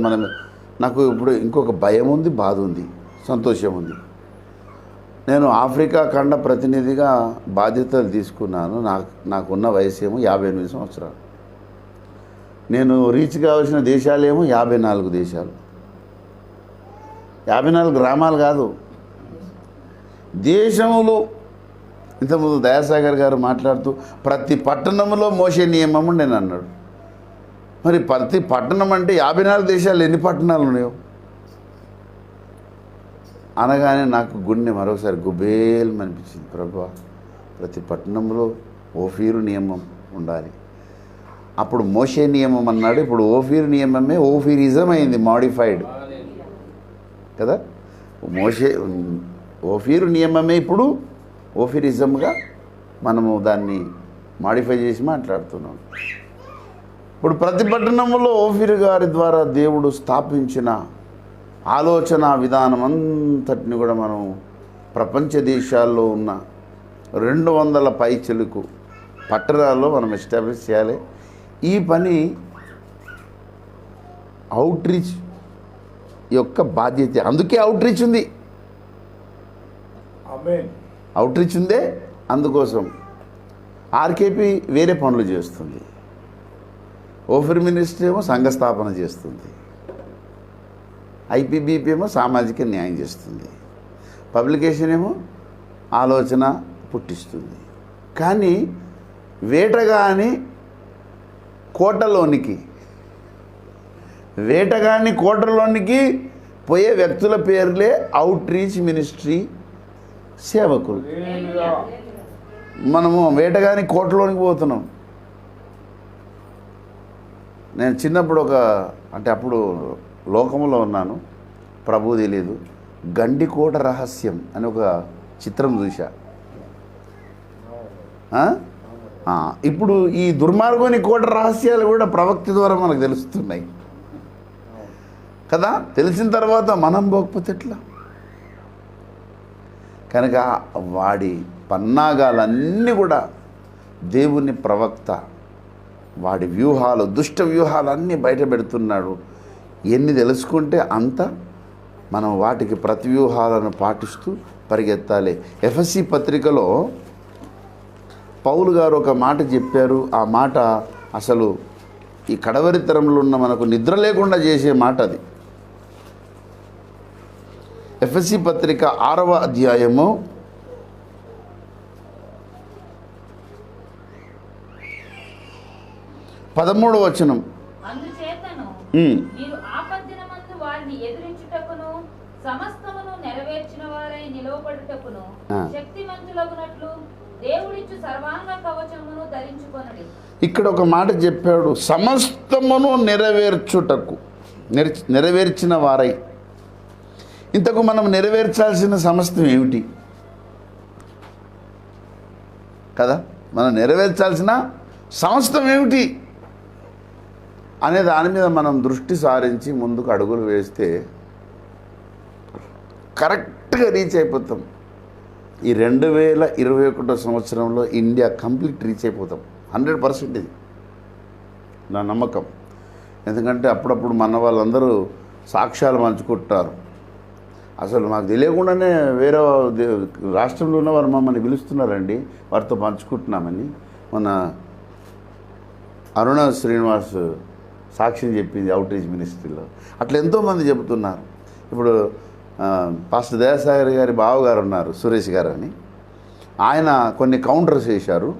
Speaker 1: నాకు ఇప్పుడు ఇంకొక భయం ఉంది, బాధ ఉంది, సంతోషం ఉంది. నేను ఆఫ్రికా ఖండ ప్రతినిధిగా బాధ్యతలు తీసుకున్నాను. నాకున్న వయసు ఏమో 58 సంవత్సరాలు. నేను రీచ్ కావాల్సిన దేశాలేమో 54 దేశాలు. 54 గ్రామాలు కాదు, దేశములు. ఇంతకుముందు దయాసాగర్ గారు మాట్లాడుతూ ప్రతి పట్టణంలో మోసే నియమం నేను అన్నాడు. మరి ప్రతి పట్టణం అంటే 54 దేశాలు ఎన్ని పట్టణాలు ఉన్నాయో అనగానే నాకు గుండె మరొకసారి గుబేల్ అనిపించింది. ప్రభువా, ప్రతి పట్టణంలో ఓఫీరు నియమం ఉండాలి. అప్పుడు మోషే నియమం అన్నాడు, ఇప్పుడు ఓఫీరు నియమమే ఓఫీరిజం అయింది, మాడిఫైడ్ కదా. ఓఫీరు నియమమే ఇప్పుడు ఓఫీరిజంగా మనము దాన్ని మాడిఫై చేసి మాట్లాడుతున్నాం. ఇప్పుడు ప్రతి పట్టణంలో ఓఫీరు గారి ద్వారా దేవుడు స్థాపించిన ఆలోచన విధానం అంతటిని కూడా మనం ప్రపంచ దేశాల్లో ఉన్న 200 పైచిలుకు పట్టణాల్లో మనం ఎస్టాబ్లిష్ చేయాలి. ఈ పని అవుట్ రీచ్ యొక్క బాధ్యత. అందుకే అవుట్ రీచ్ ఉంది. అవుట్ రీచ్ ఉందే అందుకోసం. ఆర్కేపీ వేరే పనులు చేస్తుంది, ఓఫీర్ మినిస్ట్రీ ఏమో సంఘ స్థాపన చేస్తుంది, ఐపీబీపీ ఏమో సామాజిక న్యాయం చేస్తుంది, పబ్లికేషన్ ఏమో ఆలోచన పుట్టిస్తుంది. కానీ వేటగాని కోటలోనికి పోయే వ్యక్తుల పేర్లే అవుట్ రీచ్ మినిస్ట్రీ సేవకులు. మనము వేటగాని కోటలోనికి పోతున్నాం. నేను చిన్నప్పుడు అప్పుడు లోకంలో ఉన్నాను, ప్రభు తెలియదు, గండికోట రహస్యం అని ఒక చిత్రం చూసా. ఇప్పుడు ఈ దుర్మార్గుని కోట రహస్యాలు కూడా ప్రవక్త ద్వారా మనకు తెలుస్తున్నాయి కదా. తెలిసిన తర్వాత మనం పోకపోతే ఎట్లా? కనుక వాడి పన్నాగాలన్నీ కూడా దేవుని ప్రవక్త వాడి వ్యూహాలు, దుష్ట వ్యూహాలన్నీ బయట పెడుతున్నాడు. ఎన్ని తెలుసుకుంటే అంత మనం వాటికి ప్రతి వ్యూహాలను పాటిస్తూ పరిగెత్తాలి. ఎఫెసీ పత్రికలో పౌలు గారు ఒక మాట చెప్పారు. ఆ మాట అసలు ఈ కడవరి తరంలో ఉన్న మనకు నిద్ర లేకుండా చేసే మాట అది. ఎఫెసీ పత్రిక 6వ అధ్యాయము 13వ వచనం.
Speaker 3: అందుచేతను మీరు ఆపద్దినమందు వారిని ఎదిరించుటకును సమస్తమును నెరవేర్చిన వారై నిలవబడుటకును
Speaker 1: ఆ.
Speaker 3: శక్తిమంతులగునట్లు దేవుడిచ్చు సర్వాంగ కవచమును ధరించుకొనుడి.
Speaker 1: ఇక్కడ ఒక మాట చెప్పాడు, సమస్తమును నెరవేర్చుటకు, నెరవేర్చిన వారై. ఇంతకు మనం నెరవేర్చాల్సిన సమస్తం ఏమిటి కదా? మనం నెరవేర్చాల్సిన సమస్తం ఏమిటి అనే దాని మీద మనం దృష్టి సారించి ముందుకు అడుగులు వేస్తే కరెక్ట్గా రీచ్ అయిపోతాం. ఈ 2021 సంవత్సరంలో ఇండియా కంప్లీట్ రీచ్ అయిపోతాం. 100% ఇది నా నమ్మకం. ఎందుకంటే అప్పుడప్పుడు మన వాళ్ళందరూ సాక్ష్యాలు పంచుకుంటారు. అసలు మాకు తెలియకుండానే వేరే రాష్ట్రంలో ఉన్న వారు మమ్మల్ని పిలుస్తున్నారండి, వారితో పంచుకుంటున్నామని. మన అరుణ శ్రీనివాస్ సాక్ష్యం చెప్పింది అవుట్రీచ్ మినిస్ట్రీలో. అట్లా ఎంతోమంది చెబుతున్నారు. ఇప్పుడు పాస్టర్ దయాసాగర్ గారి బావగారు ఉన్నారు, సురేష్ గారు అని. ఆయన కొన్ని కౌంటర్స్ వేశారు.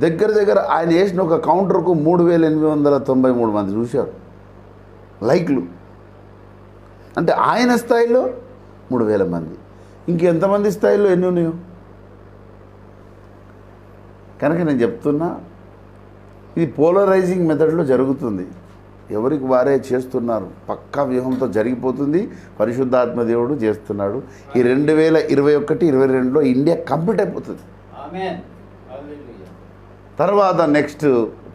Speaker 1: దగ్గర ఆయన వేసిన ఒక కౌంటర్కు 3893 మంది చూశారు లైక్లు. అంటే ఆయన స్థాయిలో 3000 మంది. ఇంకెంతమంది స్థాయిలో ఎన్ని ఉన్నాయో. కనుక నేను చెప్తున్నా, ఇది పోలరైజింగ్ మెథడ్లో జరుగుతుంది. ఎవరికి వారే చేస్తున్నారు, పక్కా వ్యూహంతో జరిగిపోతుంది. పరిశుద్ధాత్మ దేవుడు చేస్తున్నాడు. ఈ 2021-22లో ఇండియా కంప్లీట్ అయిపోతుంది. తర్వాత నెక్స్ట్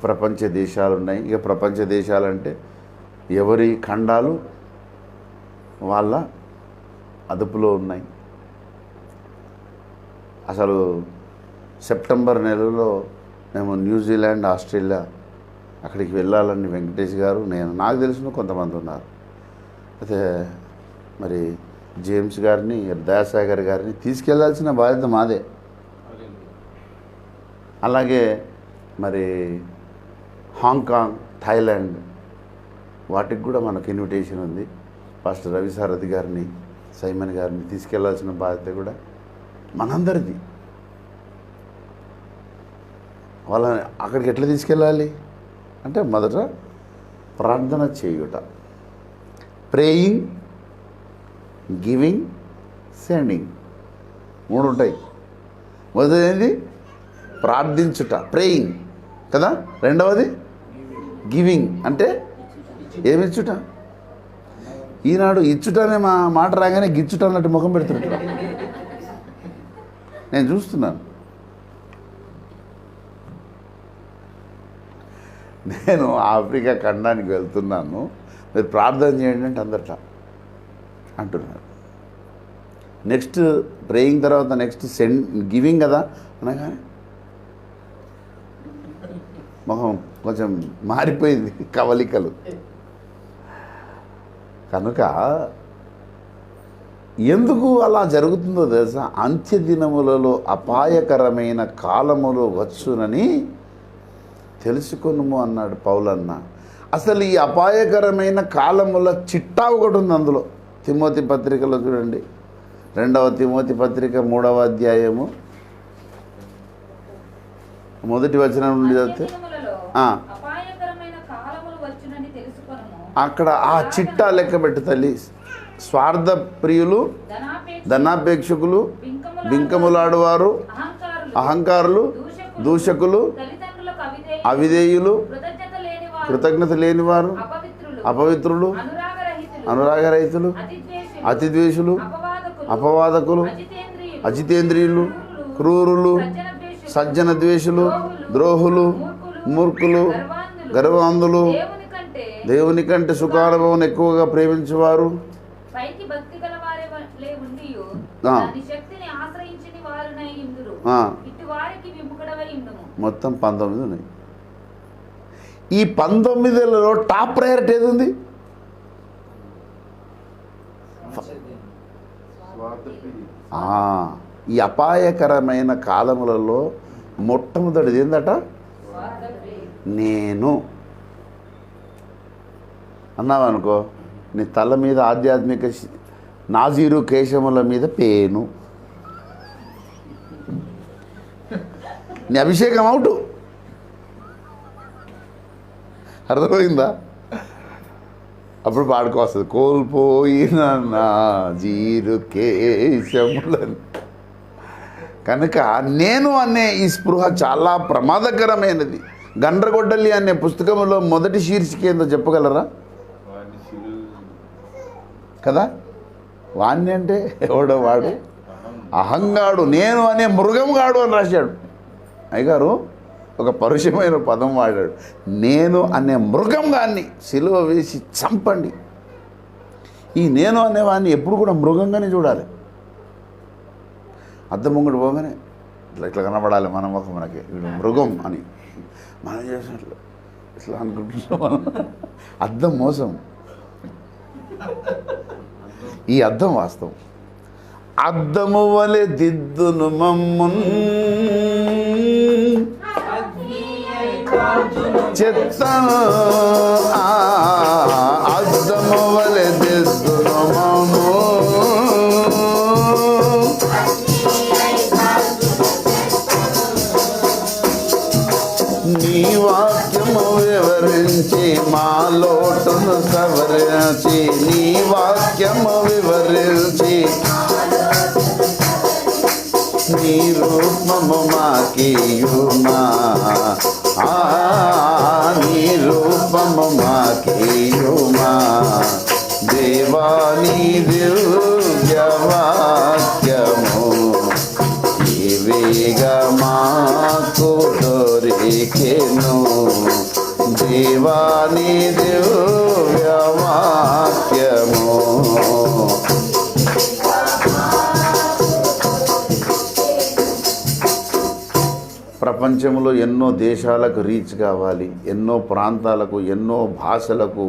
Speaker 1: ప్రపంచ దేశాలు ఉన్నాయి. ఇక ప్రపంచ దేశాలంటే ఎవరి ఖండాలు వాళ్ళ అదుపులో ఉన్నాయి. అసలు సెప్టెంబర్ నెలలో మేము న్యూజిలాండ్, ఆస్ట్రేలియా అక్కడికి వెళ్ళాలని వెంకటేష్ గారు, నాకు తెలిసిన కొంతమంది ఉన్నారు. అయితే మరి జేమ్స్ గారిని, దయాసాగర్ గారిని తీసుకెళ్లాల్సిన బాధ్యత మాదే. అలాగే మరి హాంకాంగ్, థాయిలాండ్ వాటికి కూడా మనకు ఇన్విటేషన్ ఉంది. ఫస్ట్ రవి సారథి గారిని, సైమన్ గారిని తీసుకెళ్లాల్సిన బాధ్యత కూడా మనందరిది. వాళ్ళని అక్కడికి ఎట్లా తీసుకెళ్ళాలి అంటే మొదట ప్రార్థన చేయుట, ప్రేయింగ్, గివింగ్, సెండింగ్ 3 ఉంటాయి. మొదటిది ప్రార్థించుట, ప్రేయింగ్ కదా. రెండవది గివింగ్ అంటే ఏమిచ్చుట. ఈనాడు ఇచ్చుటనే మాట రాగానే గిచ్చుట అన్నట్టు ముఖం పెడుతుంటారు. నేను చూస్తున్నాను. నేను ఆఫ్రికా ఖండానికి వెళ్తున్నాను, మీరు ప్రార్థన చేయండి అంటే అందరట అంటున్నారు. నెక్స్ట్ ప్రేయింగ్ తర్వాత నెక్స్ట్ గివింగ్ కదా అనగానే ముఖం కొంచెం మారిపోయింది, కవలికలు. కనుక ఎందుకు అలా జరుగుతుందో తెలుసా? అంత్య దినములలో అపాయకరమైన కాలములు వచ్చునని తెలుసుకొనుము అన్నాడు పౌలన్న. అసలు ఈ అపాయకరమైన కాలముల చిట్టా ఒకటి ఉంది అందులో. తిమోతి పత్రికలో చూడండి, 2వ తిమోతి పత్రిక 3వ అధ్యాయము 1వ వచనం నుండి చదివితే అక్కడ ఆ చిట్టా లెక్క పెట్టు తల్లి. స్వార్థ ప్రియులు, ధనాపేక్షకులు, బింకములాడువారు, అహంకారులు, దూషకులు, అవిధేయులు, కృతజ్ఞత లేనివారు, అపవిత్రులు, అనురాగరహితులు, అతిద్వేషులు, అపవాదకులు, అజితేంద్రియులు, క్రూరులు, సజ్జన ద్వేషులు, ద్రోహులు, మూర్ఖులు, గర్వాంధులు, దేవుని కంటే సుఖానుభవం ఎక్కువగా ప్రేమించేవారు, మొత్తం 19 ఉన్నాయి. ఈ 19లలో టాప్ ప్రయారిటీ ఏది ఉంది? ఈ అపాయకరమైన కాలములలో మొట్టమొదటిది ఏందట? నేను అన్నావనుకో, నీ తల మీద ఆధ్యాత్మిక నాజీరు కేశముల మీద పేను, నీ అభిషేకం అవుట్. అర్థమైందా? అప్పుడు పాడుకోవస్తుంది, కోల్పోయిన నా జీరు కేశములని. కనుక నేను అనే ఈ స్పృహ చాలా ప్రమాదకరమైనది. గండ్రగొడ్డలి అనే పుస్తకంలో మొదటి శీర్షిక ఏందో చెప్పగలరా కదా? వాణ్ణి అంటే ఎవడో వాడు అహంగాడు, నేను అనే మృగంగాడు అని రాశాడు. అయ్యగారు ఒక పరుషమైన పదం వాడాడు. నేను అనే మృగంగాన్ని సిలువ వేసి చంపండి. ఈ నేను అనేవాడిని ఎప్పుడు కూడా మృగంగానే చూడాలి. అద్దం ముంగడు పోగానే ఇట్లా ఇట్లా కనబడాలి మన ముఖం, మనకి వీడు మృగం అని మనం చేసినట్లు ఇట్లా అనుకుంటున్నాం మనం. అద్దం మోసం, ఈ అద్దం వాస్తవం. అద్దము వలె దిద్దును మమ్మున్ చెత్తను, అద్దము వలె దిద్దును మమ్ము, నీ వాక్యము వివరించి మా లోటును సవరించి, నీ వాక్యము వివరించి నీ రూపము మాకీయుమా, నీ రూపము మాకీయుమా. దేవా నీ దివ్య వాక్యము ఇవిగా మాకు దొరికెను. దేవా నీ దివ్య వాక్యము ప్రపంచంలో ఎన్నో దేశాలకు రీచ్ కావాలి, ఎన్నో ప్రాంతాలకు, ఎన్నో భాషలకు,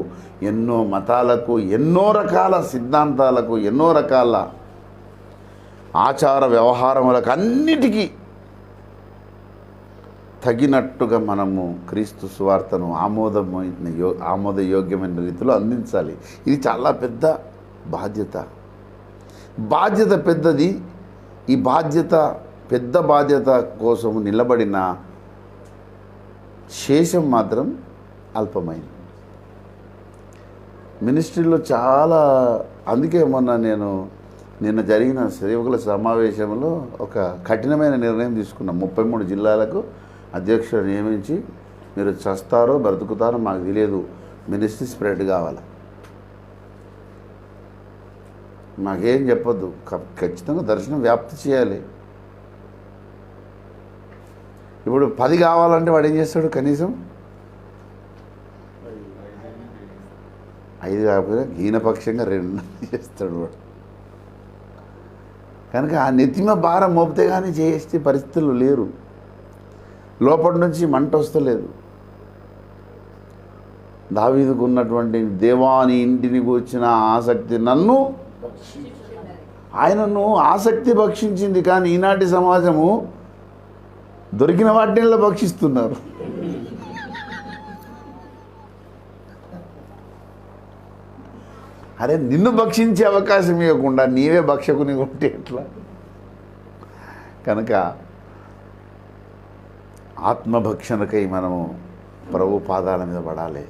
Speaker 1: ఎన్నో మతాలకు, ఎన్నో రకాల సిద్ధాంతాలకు, ఎన్నో రకాల ఆచార వ్యవహారములకు అన్నిటికీ తగినట్టుగా మనము క్రీస్తు సువార్తను ఆమోదయోగ్యమైన రీతిలో అందించాలి. ఇది చాలా పెద్ద బాధ్యత పెద్దది. ఈ పెద్ద బాధ్యత కోసం నిలబడిన శేషం మాత్రం అల్పమైంది. మినిస్ట్రీలో చాలా, అందుకే నిన్న జరిగిన సేవకుల సమావేశంలో ఒక కఠినమైన నిర్ణయం తీసుకున్నాం. 33 జిల్లాలకు అధ్యక్షుడు నియమించి, మీరు చస్తారో బ్రతుకుతారో మాకు తెలియదు, మినిస్ట్రీ స్ప్రెడ్ కావాలి, మాకేం చెప్పొద్దు, ఖచ్చితంగా దర్శనం వ్యాప్తి చేయాలి. ఇప్పుడు 10 కావాలంటే వాడు ఏం చేస్తాడు? కనీసం 5 కాకపోతే హీనపక్షంగా 2 చేస్తాడు వాడు. కనుక ఆ నెత్తిమ భారం మోపితే కానీ చేసే పరిస్థితులు లేరు. లోపటి నుంచి మంట వస్తలేదు. దావీదుకు ఉన్నటువంటి దేవాని ఇంటిని కూర్చిన ఆసక్తి ఆయనను ఆసక్తి భక్షించింది. కానీ ఈనాటి సమాజము దొరికిన వాటిని భక్షిస్తున్నారు. అరే, నిన్ను భక్షించే అవకాశం ఇవ్వకుండా నీవే భక్షకుని ఉంటే ఎట్లా? కనుక ఆత్మభక్షణకై మనము ప్రభు పాదాల మీద పడాలి.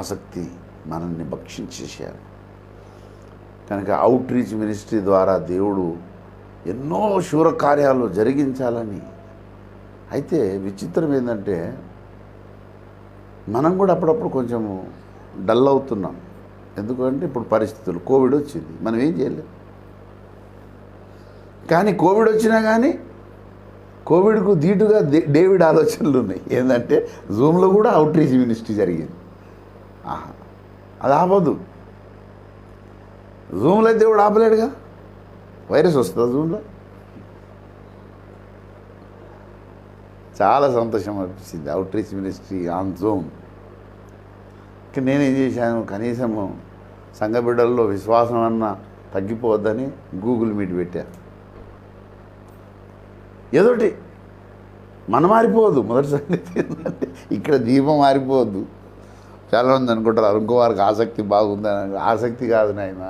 Speaker 1: ఆసక్తి మనల్ని భక్షించేసేయాలి. కనుక అవుట్ రీచ్ మినిస్ట్రీ ద్వారా దేవుడు ఎన్నో శూర కార్యాలు జరిగించాలని. అయితే విచిత్రం ఏంటంటే మనం కూడా అప్పుడప్పుడు కొంచెము డల్ అవుతున్నాం. ఎందుకంటే ఇప్పుడు పరిస్థితులు, కోవిడ్ వచ్చింది, మనం ఏం చేయలేం. కానీ కోవిడ్ వచ్చినా కానీ కోవిడ్కు ధీటుగా డేవిడ్ ఆలోచనలు ఉన్నాయి. ఏంటంటే జూమ్లో కూడా అవుట్ రీచ్ మినిస్ట్రీ జరిగింది. అది ఆపదు. జూమ్లో అయితే దేవుడు ఆపలేడుగా. వైరస్ వస్తుందా జూమ్లో? చాలా సంతోషం అనిపించింది out reach ministry on Zoom. నేనేం చేశాను, కనీసము సంఘ బిడ్డల్లో విశ్వాసం అన్నా తగ్గిపోవద్దని గూగుల్ మీట్ పెట్టాను. ఏదోటి మనం మారిపోవద్దు. మొదటి సంగతి ఏంటంటే ఇక్కడ దీపం మారిపోవద్దు. చాలామంది అనుకుంటారు ఇంకో వారికి ఆసక్తి బాగుందని. ఆసక్తి కాదు నాయన,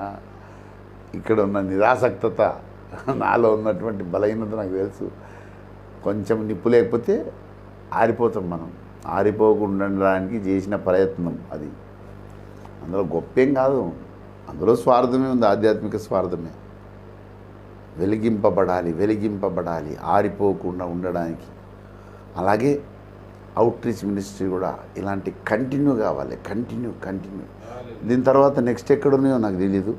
Speaker 1: ఇక్కడ ఉన్న నిరాసక్తత, నాలో ఉన్నటువంటి బలహీనత నాకు తెలుసు. కొంచెం నిప్పు లేకపోతే ఆరిపోతాం మనం. ఆరిపోకుండా ఉండడానికి చేసిన ప్రయత్నం అది. అందులో గొప్పేం కాదు, అందులో స్వార్థమే ఉంది, ఆధ్యాత్మిక స్వార్థమే. వెలిగింపబడాలి ఆరిపోకుండా ఉండడానికి. అలాగే అవుట్ రీచ్ మినిస్ట్రీ కూడా ఇలాంటి కంటిన్యూ కావాలి, కంటిన్యూ. దీని తర్వాత నెక్స్ట్ ఎక్కడున్నాయో నాకు తెలీదు.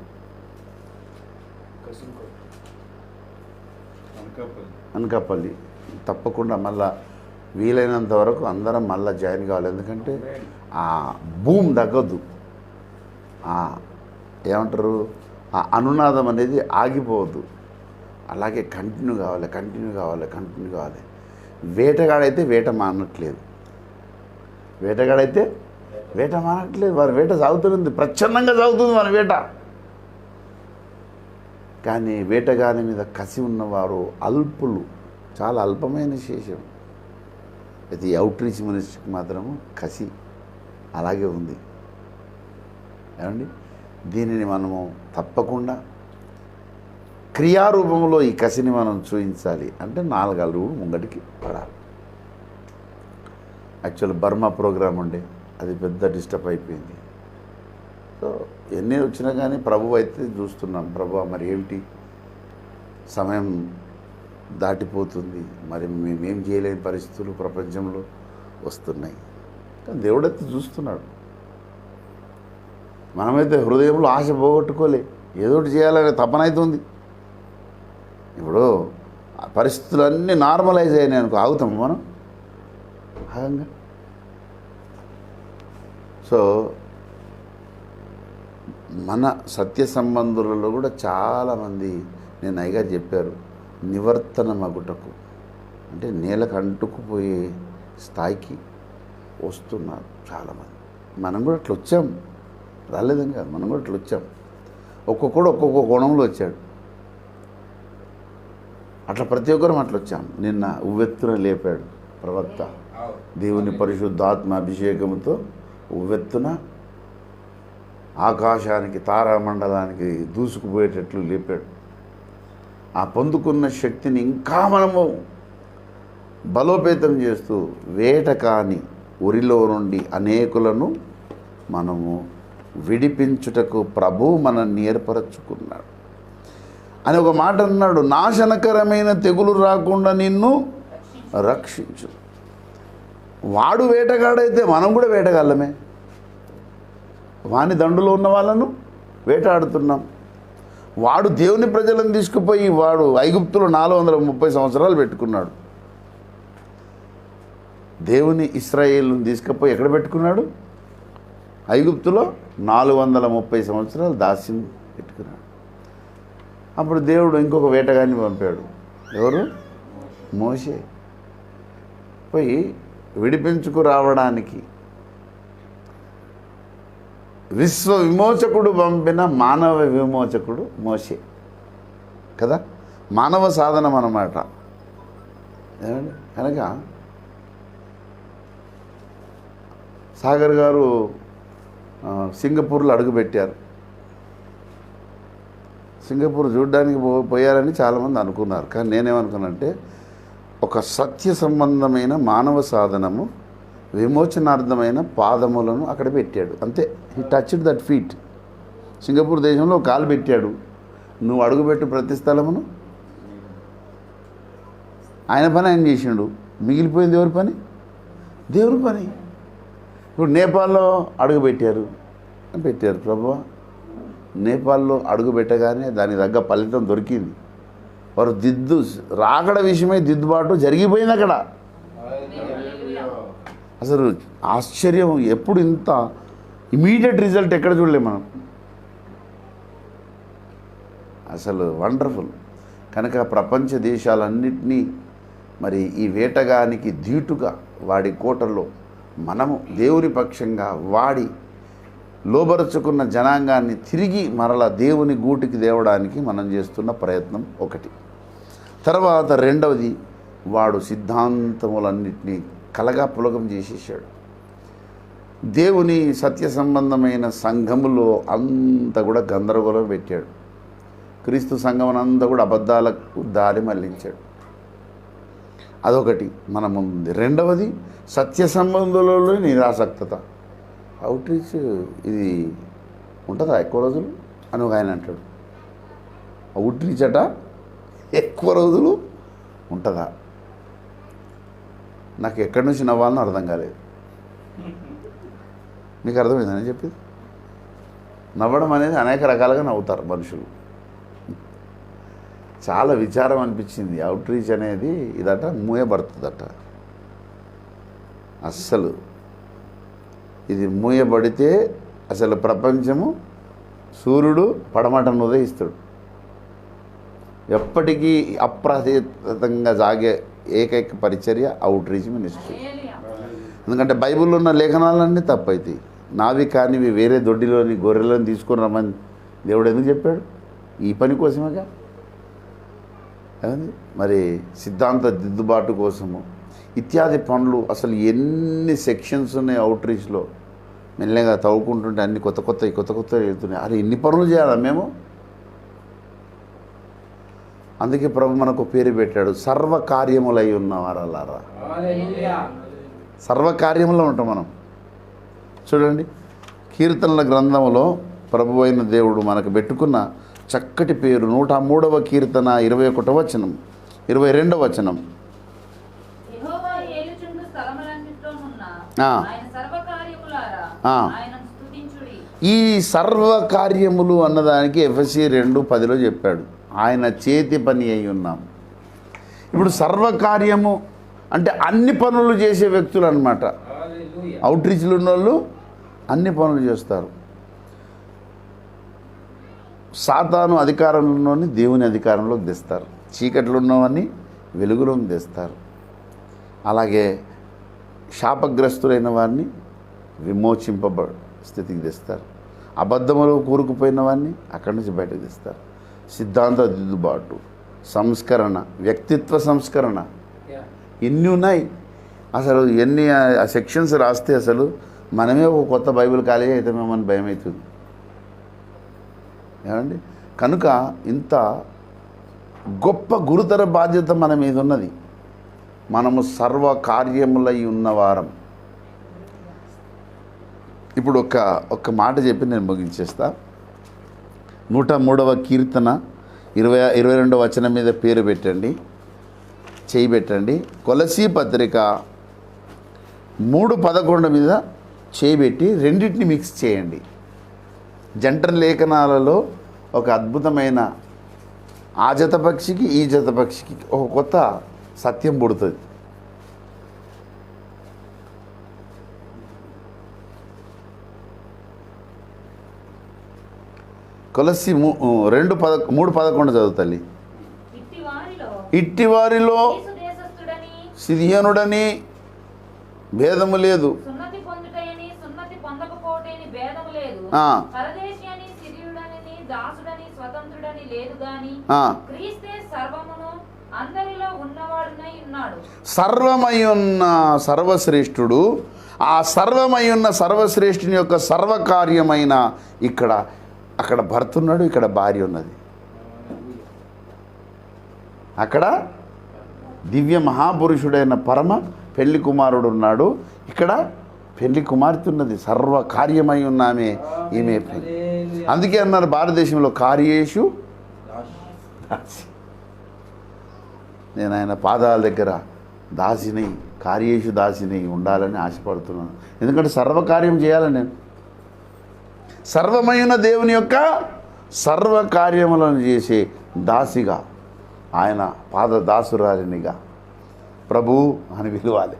Speaker 1: అనకాపల్లి తప్పకుండా మళ్ళా వీలైనంత వరకు అందరం మళ్ళీ జాయిన్ కావాలి. ఎందుకంటే ఆ భూమి తగ్గద్దు, ఏమంటారు, ఆ అనునాదం అనేది ఆగిపోవద్దు. అలాగే కంటిన్యూ కావాలి. వేటగాడైతే వేట మానట్లేదు, వారి వేట సాగుతుంది, ప్రచ్ఛన్నంగా సాగుతుంది మన వేట. కానీ వేటగాని మీద కసి ఉన్నవారు అల్పులు, చాలా అల్పమైన శేషం. అయితే ఈ అవుట్ రీచ్ మినిస్ట్రీకి మాత్రము కసి అలాగే ఉంది. ఏమండి, దీనిని మనము తప్పకుండా క్రియారూపంలో ఈ కసిని మనం చూపించాలి. అంటే 4 అడుగులు ముంగటికి పడాలి. యాక్చువల్ బర్మా ప్రోగ్రాం ఉండే, అది పెద్ద డిస్టర్బ్ అయిపోయింది. సో ఎన్ని వచ్చినా కానీ ప్రభు అయితే చూస్తున్నాం. ప్రభు మరి ఏమిటి, సమయం దాటిపోతుంది, మరి మేమేం చేయలేని పరిస్థితులు ప్రపంచంలో వస్తున్నాయి. కానీ దేవుడైతే చూస్తున్నాడు. మనమైతే హృదయంలో ఆశ పోగొట్టుకోలే, ఏదోటి చేయాలనే తపన అవుతుంది. ఇప్పుడు పరిస్థితులన్నీ నార్మలైజ్ అయినాయి అనుకో, ఆగుతాము మనం ఆగంగా. సో మన సత్య సంబంధులలో కూడా చాలామంది నేను అయ్యగా చెప్పారు, నివర్తన మగుటకు అంటే నేలకు అంటుకుపోయే స్థాయికి వస్తున్నారు చాలామంది. మనం కూడా అట్లా వచ్చాం, రాలేదని కాదు, మనం కూడా అట్లా వచ్చాం. ఒక్కొక్కడు ఒక్కొక్క కోణంలో వచ్చాడు. అట్లా ప్రతి ఒక్కరం అట్లా వచ్చాం. నిన్న ఉవ్వెత్తున లేపాడు ప్రవక్త, దేవుని పరిశుద్ధాత్మ అభిషేకంతో ఉవ్వెత్తున ఆకాశానికి, తారామండలానికి దూసుకుపోయేటట్లు లేపాడు. ఆ పొందుకున్న శక్తిని ఇంకా మనము బలోపేతం చేస్తూ వేట కాని ఉరిలో నుండి అనేకులను మనము విడిపించుటకు ప్రభువు మనల్ని ఏర్పరచుకున్నాడు అని ఒక మాట అన్నాడు. నాశనకరమైన తెగులు రాకుండా నిన్ను రక్షించు. వాడు వేటగాడైతే మనం కూడా వేటగాళ్ళమే. వాని దండులో ఉన్న వాళ్ళను వేటాడుతున్నాం. వాడు దేవుని ప్రజలను తీసుకుపోయి వాడు ఐగుప్తులో 430 సంవత్సరాలు పెట్టుకున్నాడు. దేవుని ఇశ్రాయేలును తీసుకుపోయి ఎక్కడ పెట్టుకున్నాడు? ఐగుప్తులో 430 సంవత్సరాలు దాస్యం పెట్టుకున్నాడు. అప్పుడు దేవుడు ఇంకొక వేటగాన్ని పంపాడు. ఎవరు? మోషే. పోయి విడిపించుకు రావడానికి విశ్వ విమోచకుడు పంపిన మానవ విమోచకుడు మోషే కదా, మానవ సాధనం అన్నమాట. కనుక సాగర్ గారు సింగపూర్లో అడుగుపెట్టారు. సింగపూర్ చూడడానికి పోయారని చాలామంది అనుకున్నారు. కానీ నేనేమనుకున్నానంటే ఒక సత్య సంబంధమైన మానవ సాధనము, విమోచనార్థమైన పాదములను అక్కడ పెట్టాడు. అంతే. He touched that feet. Singapore దేశంలో కాలు పెట్టాడు. నువ్వు అడుగుపెట్టు ప్రతి స్థలమును. ఆయన పని ఆయన చేసిండు. మిగిలిపోయింది ఎవరి పని? దేవుని పని. ఇప్పుడు నేపాల్లో అడుగుపెట్టారు ప్రభువా. నేపాల్లో అడుగు పెట్టగానే దానికి తగ్గ ఫలితం దొరికింది. వారు రాకడ విషయమై దిద్దుబాటు జరిగిపోయింది అక్కడ. అసలు ఆశ్చర్యం. ఎప్పుడు ఇంత ఇమీడియట్ రిజల్ట్ ఎక్కడ చూడలేము మనం. అసలు వండర్ఫుల్. కనుక ప్రపంచ దేశాలన్నింటినీ మరి ఈ వేటగానికి ధీటుగా వాడి కోటల్లో మనము దేవుని పక్షంగా వాడి లోబరుచుకున్న జనాంగాన్ని తిరిగి మరలా దేవుని గూటికి తేవడానికి మనం చేస్తున్న ప్రయత్నం ఒకటి. తర్వాత రెండవది, వాడు సిద్ధాంతములన్నింటినీ కలగాపులగం చేసేసాడు. దేవుని సత్య సంబంధమైన సంఘములో అంతా కూడా గందరగోళం పెట్టాడు. క్రీస్తు సంఘమునంతా కూడా అబద్ధాలకు దారి మళ్లించాడు. అదొకటి మన ముందు. రెండవది, సత్య సంబంధంలో నిరాసక్తత. అవుట్ రీచ్ ఇది ఉంటుందా ఎక్కువ రోజులు అని ఒక ఆయన అంటాడు. అవుట్రీచ్ అట ఎక్కువ రోజులు ఉంటుందా? నాకు ఎక్కడి నుంచి నవ్వాలని అర్థం కాలేదు. మీకు అర్థమైందని చెప్పింది. నవ్వడం అనేది అనేక రకాలుగా నవ్వుతారు మనుషులు. చాలా విచారం అనిపించింది. అవుట్రీచ్ అనేది ఇదట మూయబడుతుందట. అస్సలు ఇది మూయబడితే అసలు ప్రపంచము సూర్యుడు పడమటను ఉదయిస్తాడు. ఎప్పటికీ అప్రతితంగా సాగే ఏకైక పరిచర్య అవుట్రీచ్ మినిస్ట్రీ. ఎందుకంటే బైబిల్లో ఉన్న లేఖనాలన్నీ తప్పైతాయి. నావి కానివి వేరే దొడ్డిలోని గొర్రెలను తీసుకొని రమ్మని దేవుడు ఎందుకు చెప్పాడు? ఈ పని కోసమేగా. మరి సిద్ధాంత దిద్దుబాటు కోసము ఇత్యాది పనులు. అసలు ఎన్ని సెక్షన్స్ ఉన్నాయి అవుట్రీచ్లో. మెల్లగా తవ్వుకుంటుంటే అన్ని కొత్త కొత్త వెళ్తున్నాయి. అరే ఎన్ని పనులు చేయాలా మేము? అందుకే ప్రభు మనకు పేరు పెట్టాడు, సర్వకార్యములై ఉన్నవారలారా. సర్వకార్యంలో ఉంటాం మనం. చూడండి, కీర్తనల గ్రంథంలో ప్రభు అయిన దేవుడు మనకు పెట్టుకున్న చక్కటి పేరు 103వ కీర్తన 21వ వచనం 22వ వచనం.
Speaker 3: యెహోవా ఏలుచుండు స్థలములన్నిటిలోనున్న
Speaker 1: ఆ.
Speaker 3: ఆయన సర్వకార్యములారా
Speaker 1: ఆ.
Speaker 3: ఆయనను స్తుతించుడి.
Speaker 1: ఈ సర్వకార్యములు అన్నదానికి ఎఫెసీ 2:10లో చెప్పాడు, ఆయన చేతి పని అయి ఉన్నాం. ఇప్పుడు సర్వకార్యము అంటే అన్ని పనులు చేసే వ్యక్తులు అన్నమాట. అవుట్రీచ్లు ఉన్న వాళ్ళు అన్ని పనులు చేస్తారు. సాతాను అధికారంలోని దేవుని అధికారంలోకి తెస్తారు. చీకట్లు ఉన్నవన్నీ వెలుగులోకి తెస్తారు. అలాగే శాపగ్రస్తులైన వారిని విమోచింపబ స్థితికి తెస్తారు. అబద్ధములో కూరుకుపోయిన వారిని అక్కడి నుంచి బయటకు తెస్తారు. సిద్ధాంత దిద్దుబాటు, సంస్కరణ, వ్యక్తిత్వ సంస్కరణ, ఎన్ని ఉన్నాయి. అసలు ఎన్ని సెక్షన్స్ రాస్తే అసలు మనమే ఒక కొత్త బైబిల్ కాలేజీ అయితే మేమని భయం అవుతుంది. ఏమండి? కనుక ఇంత గొప్ప గురుతర బాధ్యత మన మీద ఉన్నది. మనము సర్వకార్యములై ఉన్నవారం. ఇప్పుడు ఒక్క మాట చెప్పి నేను ముగించేస్తా. 103వ కీర్తన 22వ వచనం మీద పేరు పెట్టండి, చేయి పెట్టండి. కొలసీ పత్రిక 3:11 మీద చేయబెట్టి రెండింటిని మిక్స్ చేయండి. జంట లేఖనాలలో ఒక అద్భుతమైన ఆ జతపక్షికి ఈ జతపక్షికి ఒక కొత్త సత్యం పుడుతుంది. కొలసి 3:11 చదువుతల్లి. ఇట్టి వారిలో సిరియనుడని భేదము లేదు. ఆ. సర్వమై ఉన్న సర్వశ్రేష్ఠుడు, ఆ సర్వమై ఉన్న సర్వశ్రేష్ఠుని యొక్క సర్వకార్యమైన అక్కడ భర్త ఉన్నాడు, ఇక్కడ భార్య ఉన్నది. అక్కడ దివ్య మహాపురుషుడైన పరమ పెళ్లి కుమారుడు ఉన్నాడు, ఇక్కడ పెళ్లి కుమార్తె ఉన్నది. సర్వకార్యమై ఉన్నామే ఈమె. అందుకే అన్నారు భారతదేశంలో కార్యేషు దాసి. నేను ఆయన పాదాల దగ్గర దాసిని, కార్యేషు దాసిని ఉండాలని ఆశపడుతున్నాను. ఎందుకంటే సర్వకార్యం చేయాలని నేను. సర్వమైన దేవుని యొక్క సర్వకార్యములను చేసే దాసిగా, ఆయన పాద దాసురాలినిగా ప్రభు అని పిలవాలి.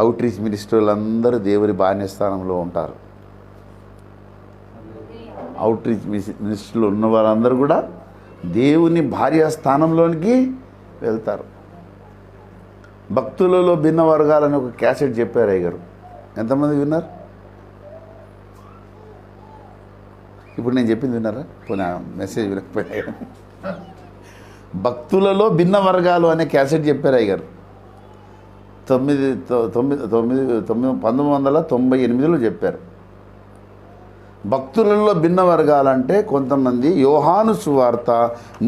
Speaker 1: అవుట్రీచ్ మినిస్టర్లందరూ దేవుని బాణ్యస్థానంలో ఉంటారు. అవుట్రీచ్ మినిస్టర్లు ఉన్న వారందరూ కూడా దేవుని భార్య స్థానంలోనికి వెళ్తారు. భక్తులలో భిన్న వర్గాలని ఒక క్యాసెట్ చెప్పారు అయ్యగారు. ఎంతమంది విన్నారు? ఇప్పుడు నేను చెప్పింది విన్నారా? పోనీ మెసేజ్ వినకపోయినా. భక్తులలో భిన్న వర్గాలు అనే క్యాసెట్ చెప్పారు అయ్యగారు. 1998లో చెప్పారు. భక్తులలో భిన్న వర్గాలంటే కొంతమంది యోహాను సువార్త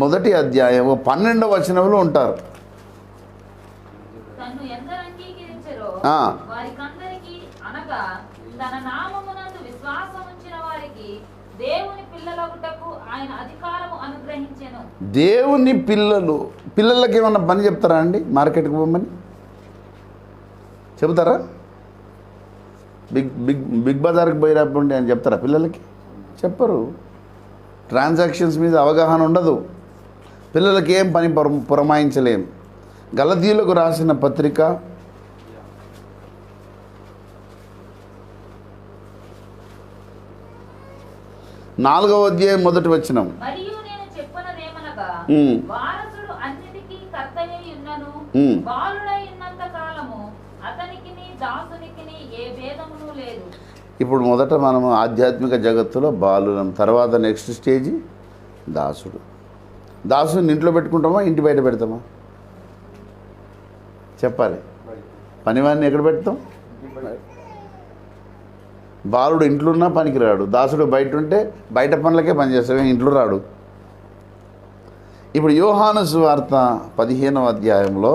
Speaker 1: 1వ అధ్యాయం 12వ వచనంలో ఉంటారు.
Speaker 3: దేవుని పిల్లలగుటకు ఆయన అధికారము అనుగ్రహించెను.
Speaker 1: దేవుని పిల్లలకి ఏమన్నా పని చెప్తారా అండి? మార్కెట్కి పోమని చెబుతారా? బిగ్ బజార్కి పోయినప్పుడు అని చెప్తారా పిల్లలకి? చెప్పరు. ట్రాన్సాక్షన్స్ మీద అవగాహన ఉండదు. పిల్లలకి ఏం పని పురమాయించలేం. గలతీయులకు రాసిన పత్రిక 4వ అధ్యాయం 1వ వచనం.
Speaker 3: మరియు నేను చెప్పినదేమనగా, వారసుడు అన్నిటికీ కర్తయ్య ఉన్నను, బాలుడై ఉన్నంత కాలము అతనికిని దాసునికిని ఏ భేదమును లేదు.
Speaker 1: ఇప్పుడు మొదట మనము ఆధ్యాత్మిక జగత్తులో బాలులం, తర్వాత నెక్స్ట్ స్టేజ్ దాసుడు. దాసుని ఇంట్లో పెట్టుకుంటామా, ఇంటి బయట పెడతామా? చెప్పాలి. పనివాడిని ఎక్కడ పెడతాం? బాలుడు ఇంట్లో ఉన్నా పనికి రాడు, దాసుడు బయట ఉంటే బయట పనులకే పనిచేస్తాడు, ఇంట్లో రాడు. ఇప్పుడు యోహాను సువార్త 15వ అధ్యాయంలో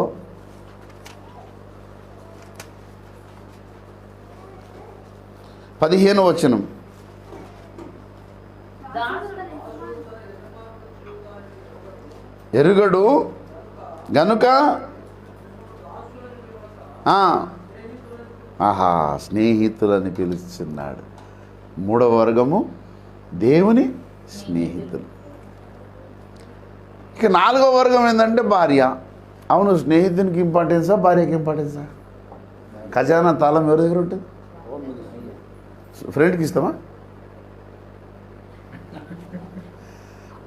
Speaker 1: 15వ వచనం. ఎరుగడు గనుక స్నేహితులని పిలుస్తున్నాడు. 3వ వర్గము దేవుని స్నేహితులు. ఇక 4వ వర్గం ఏంటంటే భార్య. అవును, స్నేహితునికి ఇంపార్టెన్సా, భార్యకి ఇంపార్టెన్సా? ఖజానా తాళం ఎవరి దగ్గర ఉంటుంది? ఫ్రెండ్కి ఇస్తామా?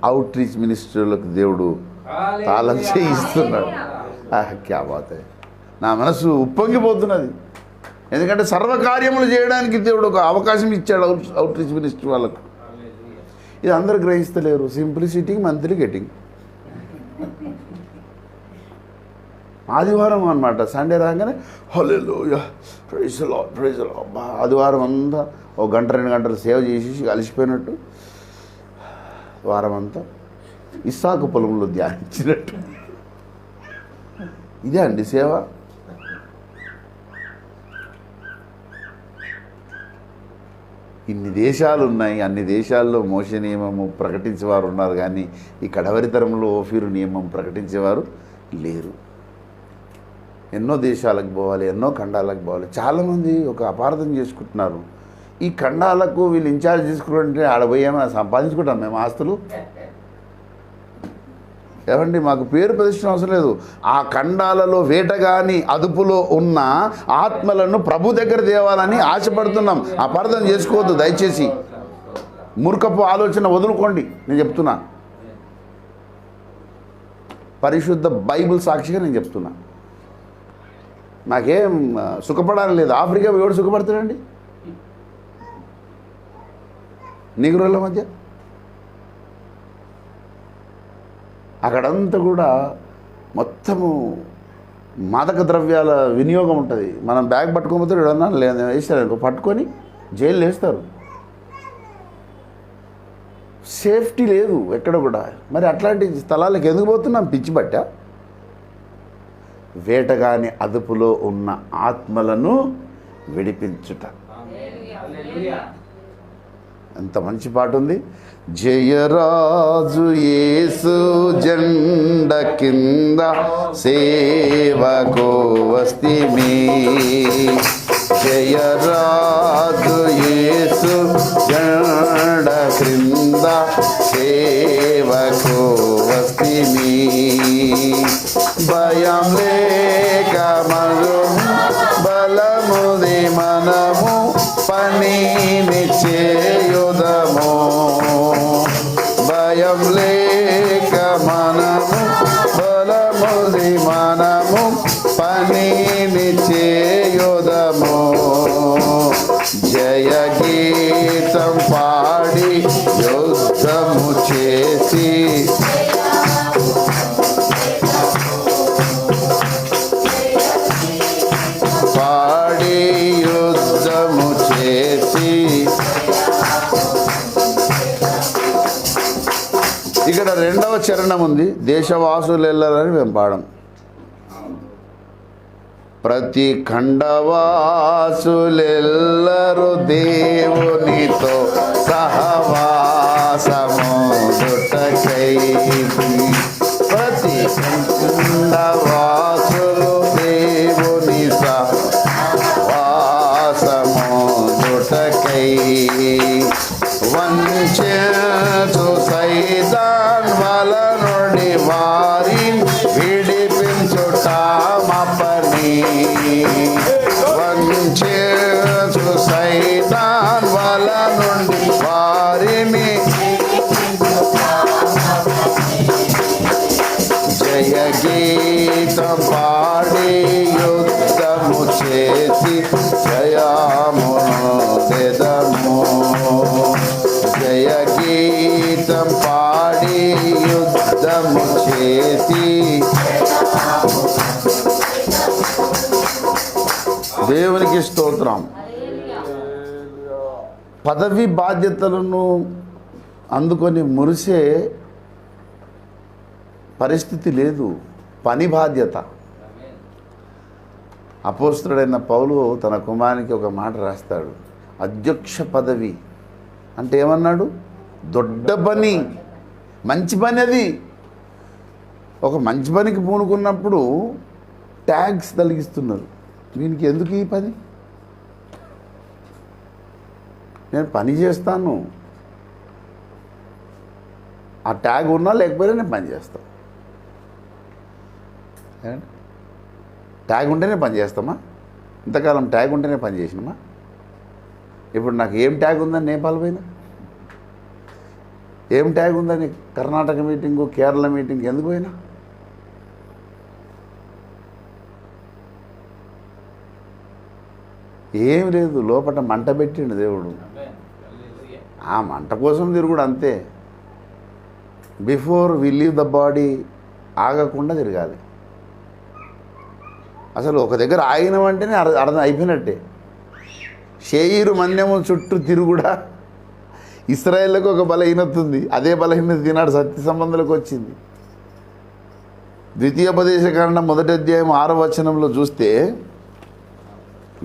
Speaker 1: అవుట్ రీచ్ మినిస్ట్రీలకు దేవుడు తాళం చేయిస్తున్నాడు. క్యా బాత్ హై. నా మనసు ఉప్పొంగిపోతున్నది. ఎందుకంటే సర్వకార్యములు చేయడానికి దేవుడు ఒక అవకాశం ఇచ్చాడు అవుట్ రీచ్ మినిస్ట్రీ వాళ్ళకు. ఇది అందరూ గ్రహిస్తలేరు. Simply sitting, monthly getting. ఆదివారం అనమాట, సండే రాగానే hallelujah, praise the lord, praise the lord. అబ్బా, ఆదివారం అంతా 1 గంట 2 గంటలు సేవ చేసి అలసిపోయినట్టు, వారం అంతా ఇస్సాకు పొలంలో ధ్యానించినట్టు. ఇదే అండి సేవ. ఇన్ని దేశాలు ఉన్నాయి, అన్ని దేశాల్లో మోషే నియమము ప్రకటించేవారు ఉన్నారు, కానీ ఈ కడవరి తరంలో ఓఫీరు నియమం ప్రకటించేవారు లేరు. ఎన్నో దేశాలకు పోవాలి, ఎన్నో ఖండాలకు పోవాలి. చాలామంది ఒక అపార్థం చేసుకుంటున్నారు. ఈ ఖండాలకు వీళ్ళు ఇన్ఛార్జ్ తీసుకుంటే ఆడపోయేమైనా సంపాదించుకుంటాం మేము ఆస్తులు? ఏమండి, మాకు పేరు ప్రతిష్టం అవసరం లేదు. ఆ ఖండాలలో వేటగాని అదుపులో ఉన్న ఆత్మలను ప్రభు దగ్గర తేవాలని ఆశపడుతున్నాం. అపార్థం చేసుకోవద్దు దయచేసి. మూర్ఖపు ఆలోచన వదులుకోండి. నేను చెప్తున్నా, పరిశుద్ధ బైబిల్ సాక్షిగా నేను చెప్తున్నా. నాకేం సుఖపడాలి లేదు. ఆఫ్రికా ఎవడు సుఖపడతాడండి? నీగ్రోళ్ళ మధ్య అక్కడంతా కూడా మొత్తము మాదక ద్రవ్యాల వినియోగం ఉంటుంది. మనం బ్యాగ్ పట్టుకోకపోతే ఏదన్నా లేదు వేస్తారు, పట్టుకొని జైలు వేస్తారు. సేఫ్టీ లేదు ఎక్కడ కూడా. మరి అట్లాంటి స్థలాలకు ఎందుకు పోతున్నాం? పిచ్చి బట్ట. వేటగాని అదుపులో ఉన్న ఆత్మలను విడిపించుట. ఎంత మంచి పాట ఉంది. జయరాజు యేసు జెండ కింద సేవకో వస్తిమి. జయరాజు యేసు జెండ క్రింద సేవకో వస్తిమి. భయం లేక మరు బలముది మనము పనిని చేయుదము. భయం లేక మనము బలముది మనము పనిని చేయుదము. జయ గీతం పాడి యుద్ధము చేసి పాడి యుద్ధము చేసి. ఇక్కడ 2వ చరణం ఉంది, దేశవాసులు ఎల్లరని మేము పాడం. ప్రతి ఖండవాసులెల్లరూ దేవునితో సహవా వంచెతు సైతాన్ వల నుండి వారిని విడిపించుట మా పని. వంచెతు సైతాన్ వల నుండి వారిని జయ గీతం పాడి యుద్ధము చేసి జయమును దెదము. జయ గీతం పాడి యుద్ధము చేసి దేవునికి స్తోత్రం. పదవి బాధ్యతలను అందుకొని మురిసే పరిస్థితి లేదు, పని బాధ్యత. అపోస్తలుడైన పౌలు తన కుమారునికి ఒక మాట రాస్తాడు, అధ్యక్ష పదవి అంటే ఏమన్నాడు? దొడ్డ పని, మంచి పని. అది ఒక మంచి పనికి పూనుకున్నప్పుడు ట్యాగ్స్ తొలగిస్తున్నారు. వీనికి ఎందుకు ఈ పని? నేను పని చేస్తాను, ఆ ట్యాగ్ ఉన్నా లేకపోయినా నేను పని చేస్తాను. ట్యాగ్ ఉంటేనే పని చేస్తామా? ఇంతకాలం ట్యాగ్ ఉంటేనే పని చేసినామా? ఇప్పుడు నాకు ఏం ట్యాగ్ ఉందని నేపాల్ పోయినా, ఏం ట్యాగ్ ఉందని కర్ణాటక మీటింగు, కేరళ మీటింగ్ ఎందుకు పోయినా? ఏం లేదు, లోపల మంట పెట్టిండు దేవుడు. ఆ మంట కోసం తిరుగుడు అంతే. Before we leave the body ఆగకుండా తిరగాలి. అసలు ఒక దగ్గర ఆగినమంటేనే అర్థం అయిపోయినట్టే. షేయిరు మన్యము చుట్టూ తిరుగుడా ఇస్రాయేళ్లకు ఒక బలహీనత ఉంది. అదే బలహీనత ఈనాడు సత్య సంబంధులకు వచ్చింది. ద్వితీయోపదేశకాండం 1వ అధ్యాయం 6వ వచనంలో చూస్తే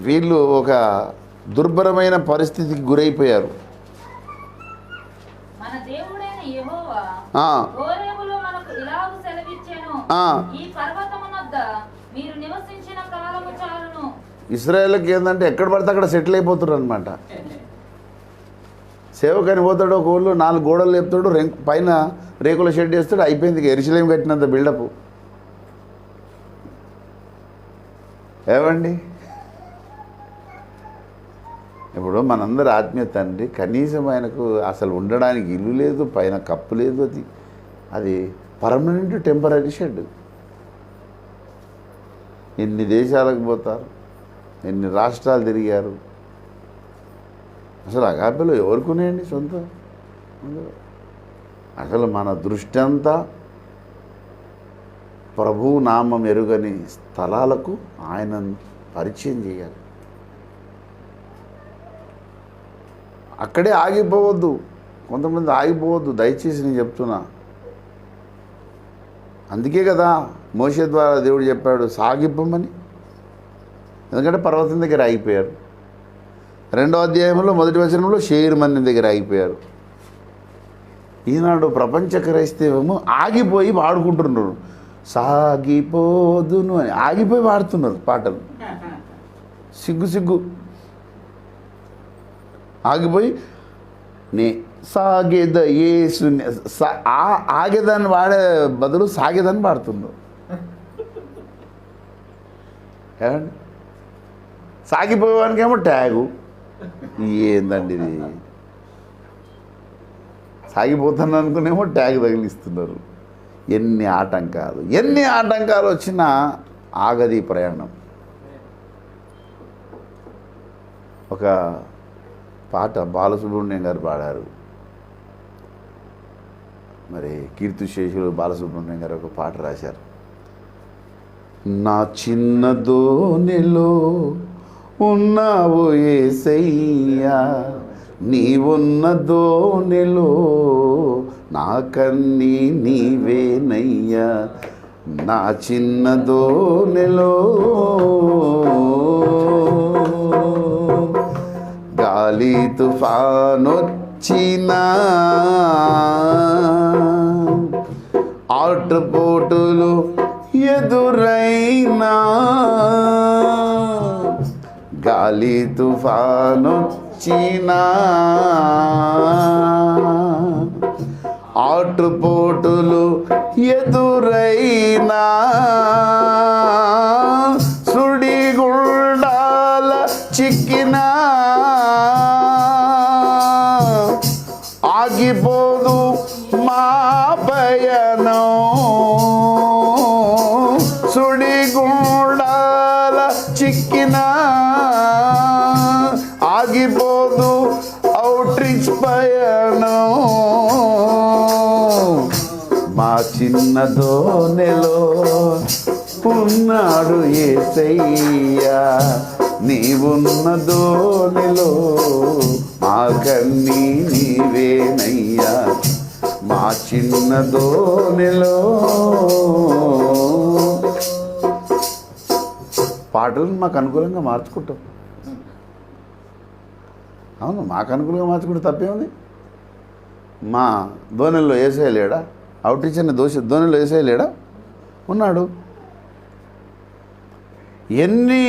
Speaker 1: వీళ్ళు ఒక దుర్భరమైన పరిస్థితికి గురైపోయారు.
Speaker 3: మన దేవుడైన యెహోవా
Speaker 1: ఆ,
Speaker 3: హోరేబులో మనకు ఇలాగు సెలవిచ్చెను,
Speaker 1: ఆ.
Speaker 3: ఈ పర్వతమునొద్ద మీరు నివసించిన కాలము చాలును.
Speaker 1: ఇస్రాయేల్కి ఏంటంటే ఎక్కడ పడితే అక్కడ సెటిల్ అయిపోతారు అనమాట. సేవకని పోతాడు, ఒక ఊళ్ళో 4 గోడలు లేపుతాడు, పైన రేకుల షెడ్ వేస్తాడు, అయిపోయింది. ఎరుసలేం కట్టినంత బిల్డప్. ఏమండి, ఇప్పుడు మనందరి ఆత్మీయ తండ్రి కనీసం ఆయనకు అసలు ఉండడానికి ఇల్లు లేదు, పైన కప్పు లేదు. అది పర్మనెంట్ టెంపరీ షెడ్. ఎన్ని దేశాలకు పోతారు, ఎన్ని రాష్ట్రాలు తిరిగారు. అసలు అగాపెలో ఎవరుకునేయండి సొంతం. అసలు మన దృష్టి అంతా ప్రభు నామం ఎరుగని స్థలాలకు ఆయనను పరిచయం చేయాలి. అక్కడే ఆగిపోవద్దు. కొంతమంది ఆగిపోవద్దు, దయచేసి నేను చెప్తున్నా. అందుకే కదా మోషే ద్వారా దేవుడు చెప్పాడు సాగిపోమని. ఎందుకంటే పర్వతం దగ్గర ఆగిపోయారు. 2వ అధ్యాయంలో 1వ వచనంలో షేర్ మన్యం దగ్గర ఆగిపోయారు. ఈనాడు ప్రపంచ క్రైస్తవము ఆగిపోయి పాడుకుంటున్నారు, సాగిపోదును అని ఆగిపోయి పాడుతున్నారు పాటలు. సిగ్గు ఆగిపోయి నే సాగేద యేసు ఆగేదాన్ని వాడే బదులు సాగేదాన్ని పాడుతున్నారు. ఏమండి, సాగిపోయేవానికేమో ట్యాగు. ఏందండి ఇది? సాగిపోతాను అనుకునేమో ట్యాగ్ తగిలిస్తున్నారు. ఎన్ని ఆటంకాలు వచ్చినా ఆగది ప్రయాణం. ఒక పాట బాలసుబ్రహ్మణ్యం గారు పాడారు. మరి కీర్తిశేషులు బాలసుబ్రహ్మణ్యం గారు ఒక పాట రాశారు. నా చిన్న దోనెలో ఉన్నావు యేసయ్యా, నీవున్న దోనెలో నాకన్నీ నీవేనయ్యా. నా చిన్న దోనెలో గాలి తుఫానొచ్చినా, ఆటుపోటులు ఎదురైనా, గాలి తుఫానొచ్చినా వచ్చిన ఆటుపోటులు ఎదురైనా సుడిగుండాల చిక్కిన ఆగిపోదు మా పయనం సుడిగుండాల చిక్కిన ఆగిపోదు అవుట్రీచ్ పయనం మా చిన్న దోనెలో ఉన్నాడు యేసయ్యా నీవున్న దోనెలో మా కన్నీ నీవేనయ్యా మా చిన్న దోనెలో. పాటలను మాకు అనుకూలంగా మార్చుకుంటాం. అవును, మాకు అనుకూలంగా మార్చుకుంటే తప్పేముంది? మా దోనెల్లో యేసయ్య లేడా? అవుట్రీచ్ అనే దోనెల్లో యేసయ్య లేడా? ఉన్నాడు. ఎన్ని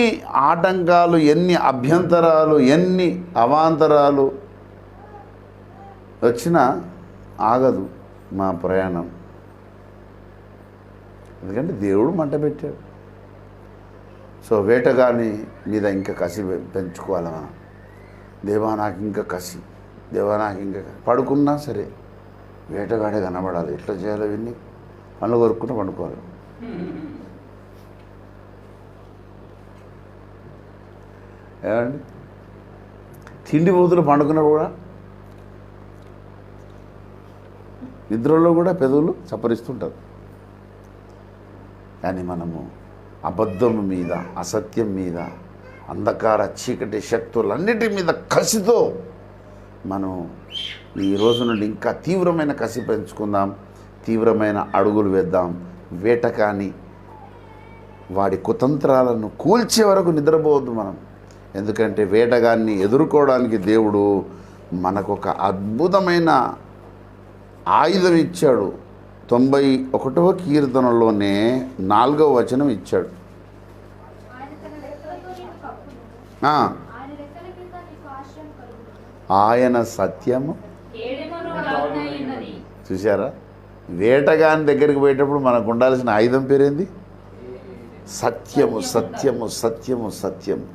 Speaker 1: ఆటంకాలు, ఎన్ని అభ్యంతరాలు, ఎన్ని అవాంతరాలు వచ్చినా ఆగదు మా ప్రయాణం. ఎందుకంటే దేవుడు మంట పెట్టాడు. సో వేటగాని మీద ఇంకా కసి పెంచుకోవాలి మనం. దేవా నాకు ఇంకా కసి, దేవా నాకు ఇంకా పడుకున్నా సరే వేటగాడే కనబడాలి. ఎట్లా చేయాలో విని పనులు కొరుక్కుంటూ పండుకోవాలి. ఏమండి, తిండి పోతులు పండుకున్నా కూడా నిద్రలో కూడా పెదవులు చప్పరిస్తుంటారు. కానీ మనము అబద్ధం మీద, అసత్యం మీద, అంధకార చీకటి శక్తులన్నిటి మీద కసితో మనం ఈ రోజు నుండి ఇంకా తీవ్రమైన కసి పెంచుకుందాం, తీవ్రమైన అడుగులు వేద్దాం. వేటకాని వాడి కుతంత్రాలను కూల్చే వరకు నిద్రపోవద్దు మనం. ఎందుకంటే వేటగాన్ని ఎదుర్కోవడానికి దేవుడు మనకొక అద్భుతమైన ఆయుధం ఇచ్చాడు. 91వ కీర్తనలోనే 4వ వచనం ఇచ్చాడు. ఆయన సత్యము. చూసారా, వేటగాని దగ్గరికి పోయేటప్పుడు మనకు ఉండాల్సిన ఆయుధం పేరేంది? సత్యము, సత్యము, సత్యము, సత్యము.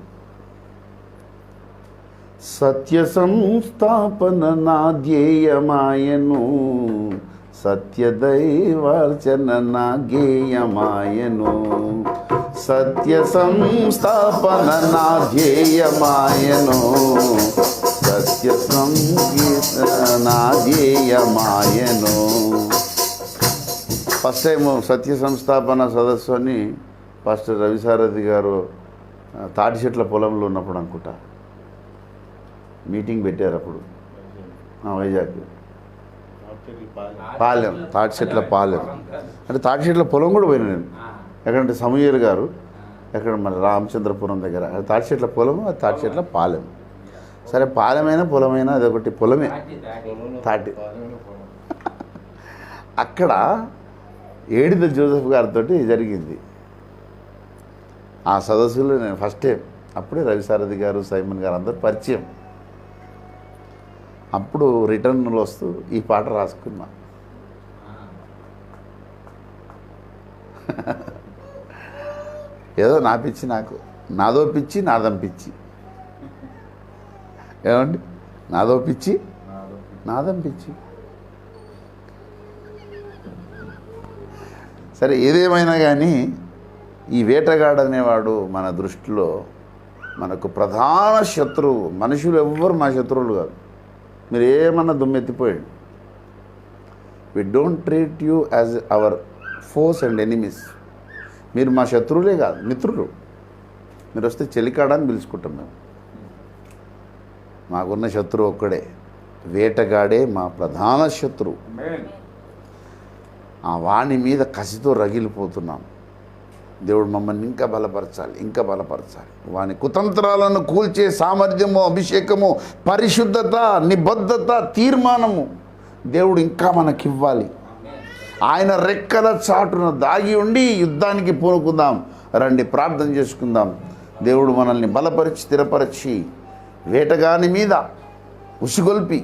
Speaker 1: సత్య సంస్థాపన నా ధ్యేయమాయను, సత్యదైవార్చన నా గేయమాయను. సత్య సంస్థాపన నా ధ్యేయమాయను, సత్య సంకీర్తన నా ధ్యేయమాయను. ఫస్ట్ టైం సత్య సంస్థాపన సదస్సు అని పాస్టర్ రవిసారథి గారు తాటి చెట్ల పొలంలో ఉన్నప్పుడు అనుకుంటా మీటింగ్ పెట్టారు. అప్పుడు వైజాగ్ పాలెం, తాటి చెట్ల పాలెం అంటే తాటి చెట్ల పొలం కూడా పోయినా నేను. ఎక్కడంటే సమూయేలు గారు, ఎక్కడ మన రామచంద్రపురం దగ్గర తాటి చెట్ల పొలము, అది తాటి చెట్ల పాలెం. సరే, పాలెమైనా పొలమైనా అది ఒకటి పొలమే, తాటి. అక్కడ ఏడిద జోసెఫ్ గారితో జరిగింది ఆ సదస్సులో. నేను ఫస్ట్ టైం అప్పుడే రవిసారథి గారు, సైమన్ గారు అందరూ పరిచయం. అప్పుడు రిటర్న్లో వస్తూ ఈ పాట రాసుకున్నా. ఏదో నా పిచ్చి, నాకు నాదో పిచ్చి, నాదం పిచ్చి. ఏమండి, నాదో పిచ్చి, నాదం పిచ్చి. సరే, ఏదేమైనా కానీ ఈ వేటగాడు అనేవాడు మన దృష్టిలో మనకు ప్రధాన శత్రువు. మనుషులు ఎవ్వరు మా శత్రువులు కాదు. మీరు ఏమన్నా దుమ్మెత్తిపోయాడు. We don't treat you as our foes and enemies. మీరు మా శత్రువులే కాదు, మిత్రులు. మీరు వస్తే చెలికాడని పిలుచుకుంటాం మేము. మాకున్న శత్రువు ఒక్కడే, వేటగాడే మా ప్రధాన శత్రువు. ఆ వాణి మీద కసితో రగిలిపోతున్నాం. దేవుడు మమ్మల్ని ఇంకా బలపరచాలి, ఇంకా బలపరచాలి. వాని కుతంత్రాలను కూల్చే సామర్థ్యము, అభిషేకము, పరిశుద్ధత, నిబద్ధత, తీర్మానము దేవుడు ఇంకా మనకివ్వాలి. ఆయన రెక్కల చాటున దాగి ఉండి యుద్ధానికి పూనుకుందాం. రండి, ప్రార్థన చేసుకుందాం. దేవుడు మనల్ని బలపరిచి, స్థిరపరిచి వేటగాని మీద ఉసిగొల్పి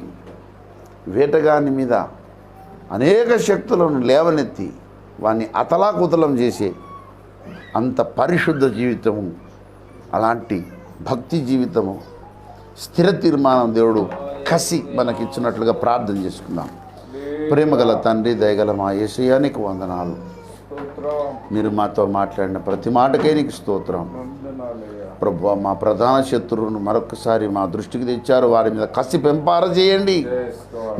Speaker 1: వేటగాని మీద అనేక శక్తులను లేవనెత్తి వాన్ని అతలాకుతలం చేసే అంత పరిశుద్ధ జీవితము, అలాంటి భక్తి జీవితము, స్థిర తీర్మానం దేవుడు కసి మనకిచ్చినట్లుగా ప్రార్థన చేసుకుందాం. ప్రేమగల తండ్రి, దయగల మా యేసయ్యా నీకు వందనాలు. మీరు మాతో మాట్లాడిన ప్రతి మాటకే నీకు స్తోత్రం. ప్రభువా, మా ప్రధాన శత్రువును మరొకసారి మా దృష్టికి తెచ్చారు. వారి మీద కసి పెంపార చేయండి.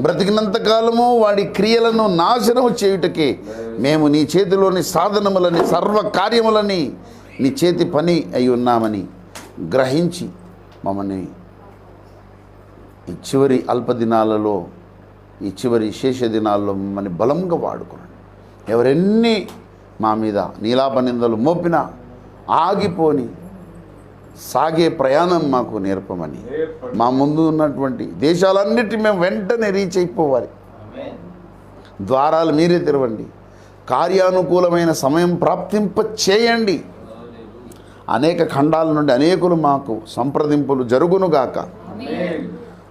Speaker 1: బ్రతికినంత కాలము వాడి క్రియలను నాశనము చేయుటకే మేము నీ చేతిలోని సాధనములని, సర్వ కార్యములని నీ చేతి పని అయి ఉన్నామని గ్రహించి మమ్మల్ని ఈ చివరి అల్పదినాలలో, ఈ చివరి శేష దినాల్లో మమ్మల్ని బలంగా వాడుకోండి. ఎవరెన్ని మా మీద నీలాపనిందలు మోపినా ఆగిపోని సాగే ప్రయాణం మాకు నేర్పమని, మా ముందు ఉన్నటువంటి దేశాలన్నిటి మేము వెంటనే రీచ్ అయిపోవాలి. ద్వారాలు మీరే తెరవండి. కార్యానుకూలమైన సమయం ప్రాప్తింప చేయండి. అనేక ఖండాల నుండి అనేకులు మాకు సంప్రదింపులు జరుగునుగాక.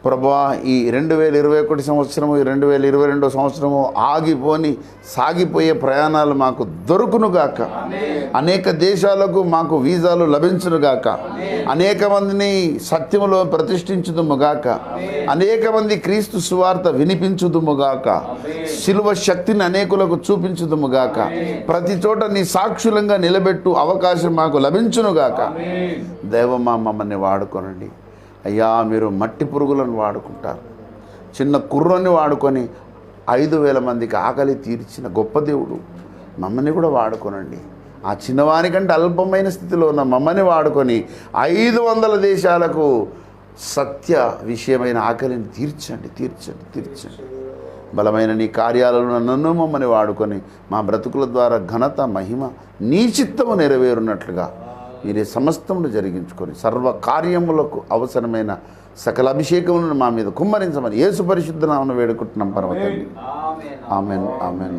Speaker 1: ప్రభువా, ఈ 2021 సంవత్సరము, ఈ 2022 సంవత్సరము ఆగిపోని సాగిపోయే ప్రయాణాలు మాకు దొరుకునుగాక. అనేక దేశాలకు మాకు వీసాలు లభించునుగాక. అనేక మందిని సత్యములో ప్రతిష్ఠించుదుముగాక. అనేక మంది క్రీస్తు సువార్త వినిపించుదుముగాక. శిలువ శక్తిని అనేకులకు చూపించుదుముగాక. ప్రతి చోట నీ సాక్షులంగా నిలబెట్టు అవకాశం మాకు లభించునుగాక. దేవమా, మమ్మల్ని వాడుకోనండి అయ్యా. మీరు మట్టి పురుగులను వాడుకుంటారు. చిన్న కుర్రని వాడుకొని 5,000 మందికి ఆకలి తీర్చిన గొప్ప దేవుడు. మమ్మల్ని కూడా వాడుకోనండి. ఆ చిన్నవానికంటే అల్పమైన స్థితిలో ఉన్న మమ్మల్ని వాడుకొని 500 దేశాలకు సత్య విషయమైన ఆకలిని తీర్చండి, తీర్చండి, తీర్చండి. బలమైన నీ కార్యాలను నన్ను మమ్మల్ని వాడుకొని మా బ్రతుకుల ద్వారా ఘనత, మహిమ, నీ చిత్తము నెరవేరున్నట్లుగా మీరే సమస్తమును జరిగించుకొని సర్వ కార్యములకు అవసరమైన సకల అభిషేకములను మా మీద కుమ్మరించమని యేసు పరిశుద్ధ నామమున వేడుకుంటున్నాం పరమ తండ్రి. Amen, amen, amen.